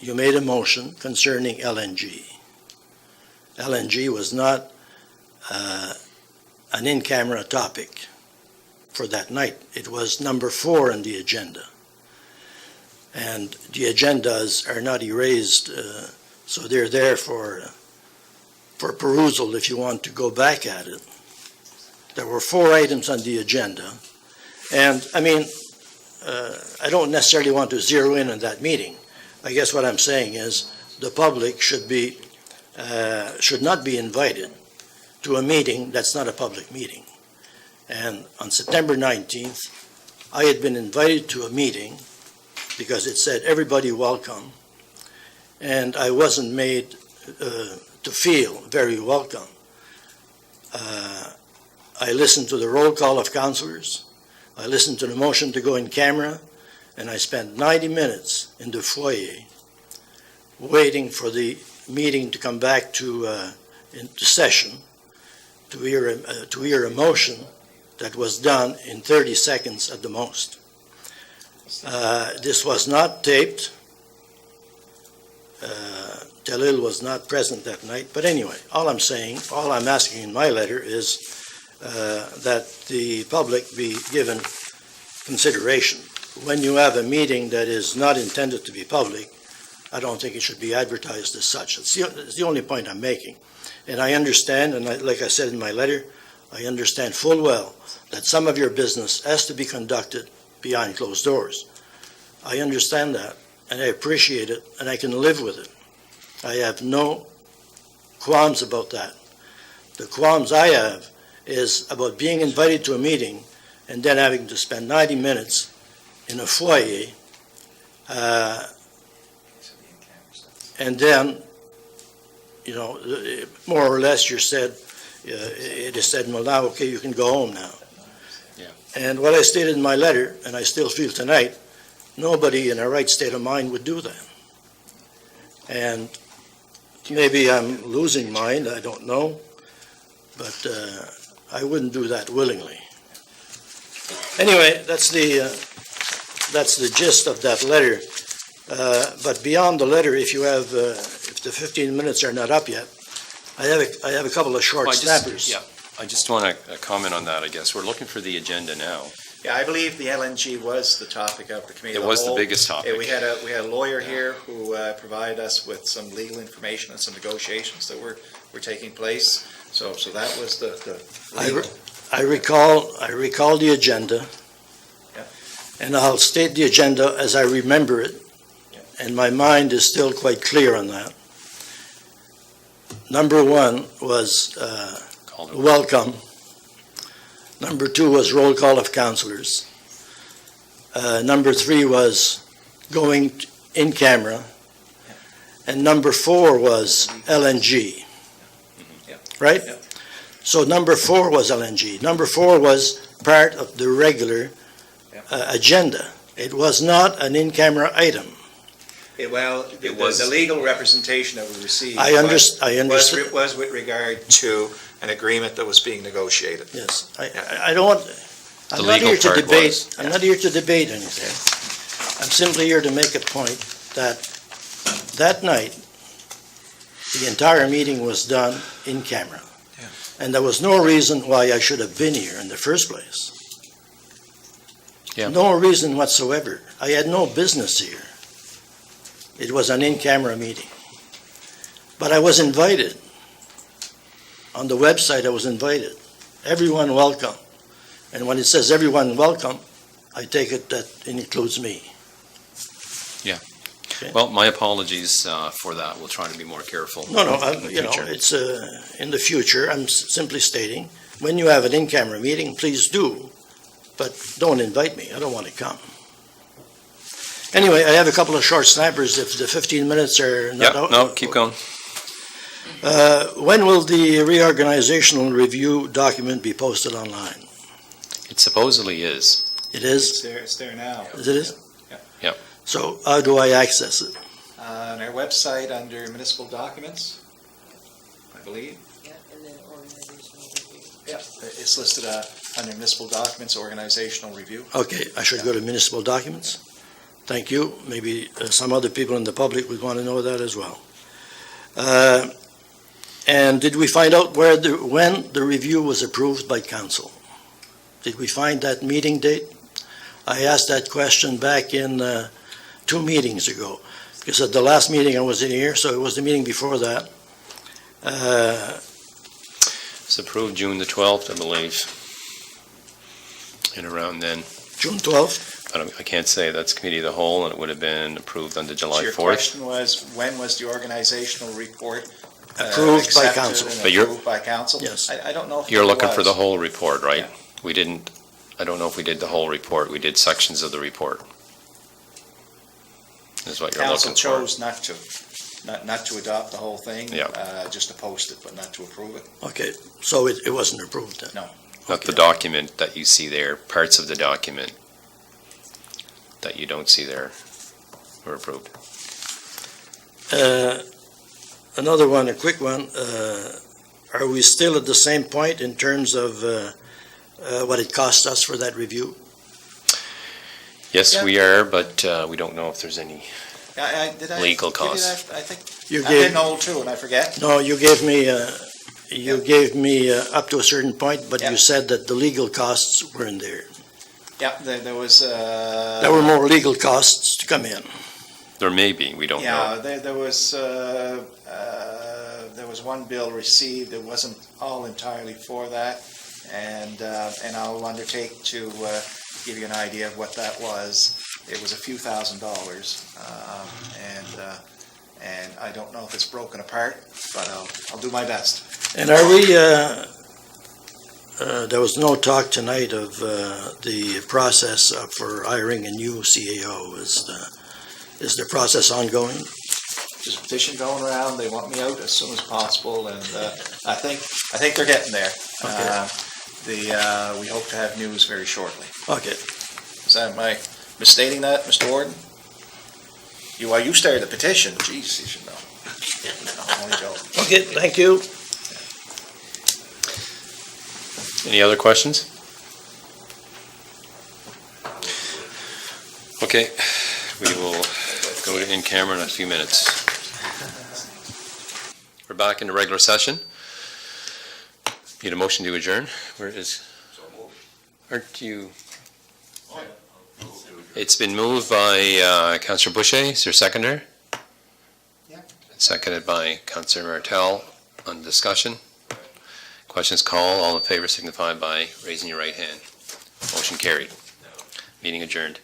you made a motion concerning LNG. LNG was not an in-camera topic for that night. It was number 4 on the agenda. And the agendas are not erased, so they're there for perusal if you want to go back at it. There were 4 items on the agenda. And, I mean, I don't necessarily want to zero in on that meeting. I guess what I'm saying is the public should not be invited to a meeting that's not a public meeting. And on September 19th, I had been invited to a meeting because it said everybody welcome, and I wasn't made to feel very welcome. I listened to the roll call of councillors, I listened to the motion to go in camera, and I spent 90 minutes in the foyer waiting for the meeting to come back to into session to hear a motion that was done in 30 seconds at the most. This was not taped. Talil was not present that night. But anyway, all I'm asking in my letter is that the public be given consideration. When you have a meeting that is not intended to be public, I don't think it should be advertised as such. It's the only point I'm making. And I understand, and like I said in my letter, I understand full well that some of your business has to be conducted behind closed doors. I understand that, and I appreciate it, and I can live with it. I have no qualms about that. The qualms I have is about being invited to a meeting and then having to spend 90 minutes in a foyer, and then, more or less it is said, well, now, okay, you can go home now. Yeah. And what I stated in my letter, and I still feel tonight, nobody in a right state of mind would do that. And maybe I'm losing mine, I don't know, but I wouldn't do that willingly. Anyway, that's the gist of that letter. But beyond the letter, if the 15 minutes are not up yet, I have a couple of short snappers. Yeah, I just want to comment on that, I guess. We're looking for the agenda now. Yeah, I believe the LNG was the topic of the committee of It the was the whole. biggest topic. We had a lawyer here who provided us with some legal information on some negotiations that were taking place. So that was the legal. I recall the agenda. Yeah. And I'll state the agenda as I remember it. Yeah. And my mind is still quite clear on that. Number one was Called it. welcome. Number two was roll call of councillors. Number three was going in camera. And number four was LNG. Yeah. Right? Yeah. So number four was LNG. Number four was part of the regular agenda. It was not an in-camera item. The legal representation that we received. I understand. Was with regard to an agreement that was being negotiated. Yes, I don't want, I'm The not legal here to part debate, was, I'm not here to debate anything. I'm simply here to make a point that that night, the entire meeting was done in camera. Yeah. And there was no reason why I should have been here in the first place. Yeah. No reason whatsoever. I had no business here. It was an in-camera meeting. But I was invited. On the website, I was invited. Everyone welcome. And when it says everyone welcome, I take it that it includes me. Well, my apologies for that. We'll try to be more careful. No, in the future. it's in the future, I'm simply stating, when you have an in-camera meeting, please do, but don't invite me. I don't want to come. Anyway, I have a couple of short snappers if the 15 minutes are not Yeah, out. no, keep going. When will the reorganizational review document be posted online? It supposedly is. It is? It's there now. It is? Yeah. So how do I access it? On our website under municipal documents, I believe. Yeah, and then organizational review. Yeah, it's listed under municipal documents, organizational review. Okay, I should go to municipal documents? Thank you. Maybe some other people in the public would want to know that as well. And did we find out when the review was approved by council? Did we find that meeting date? I asked that question back in 2 meetings ago, because at the last meeting I was in here, so it was the meeting before that. It's approved June the 12th, I believe. And around then. June 12th? I can't say. That's committee of the whole, and it would have been approved on the So July your 4th. question was, when was the organizational report Approved by accepted council. and But you're- approved by council? Yes. I don't know if You're it looking for was. the whole report, right? Yeah. I don't know if we did the whole report. We did sections of the report. Is what you're Council looking for. chose not to adopt the whole thing. Yeah. Just to post it, but not to approve it. Okay, so it wasn't approved then? No. Not the Okay. document that you see there, parts of the document that you don't see there were approved. Another one, a quick one. Are we still at the same point in terms of what it cost us for that review? Yes, Yeah. we are, but we don't know if there's any. Did I Legal give you costs. that? I think, You I'm gave, getting old too, and I forget. no, you gave me up to a certain point, but Yeah. you said that the legal costs weren't there. Yeah, there was. There were more legal costs to come in. There may be, we don't know. Yeah, there was one bill received, it wasn't all entirely for that, and I'll undertake to give you an idea of what that was. It was a few $1,000s, and I don't know if it's broken apart, but I'll do my best. And are we, there was no talk tonight of the process for hiring a new CAO. Is the process ongoing? There's a petition going around, they want me out as soon as possible, and I think they're getting there. Okay. We hope to have news very shortly. Okay. Is that my misstating that, Mr. Warden? You started the petition, jeez, you should know. No, I'm only joking. Okay, thank you. Any other questions? Okay, we will go to in camera in a few minutes. We're back in the regular session. Need a motion to adjourn? Where is? Aren't you? It's been moved by Councillor Boucher. Is there a seconder? Yeah. Seconded by Councillor Martel. On discussion. Questions called. All in favor signify by raising your right hand. Motion carried. Meeting adjourned.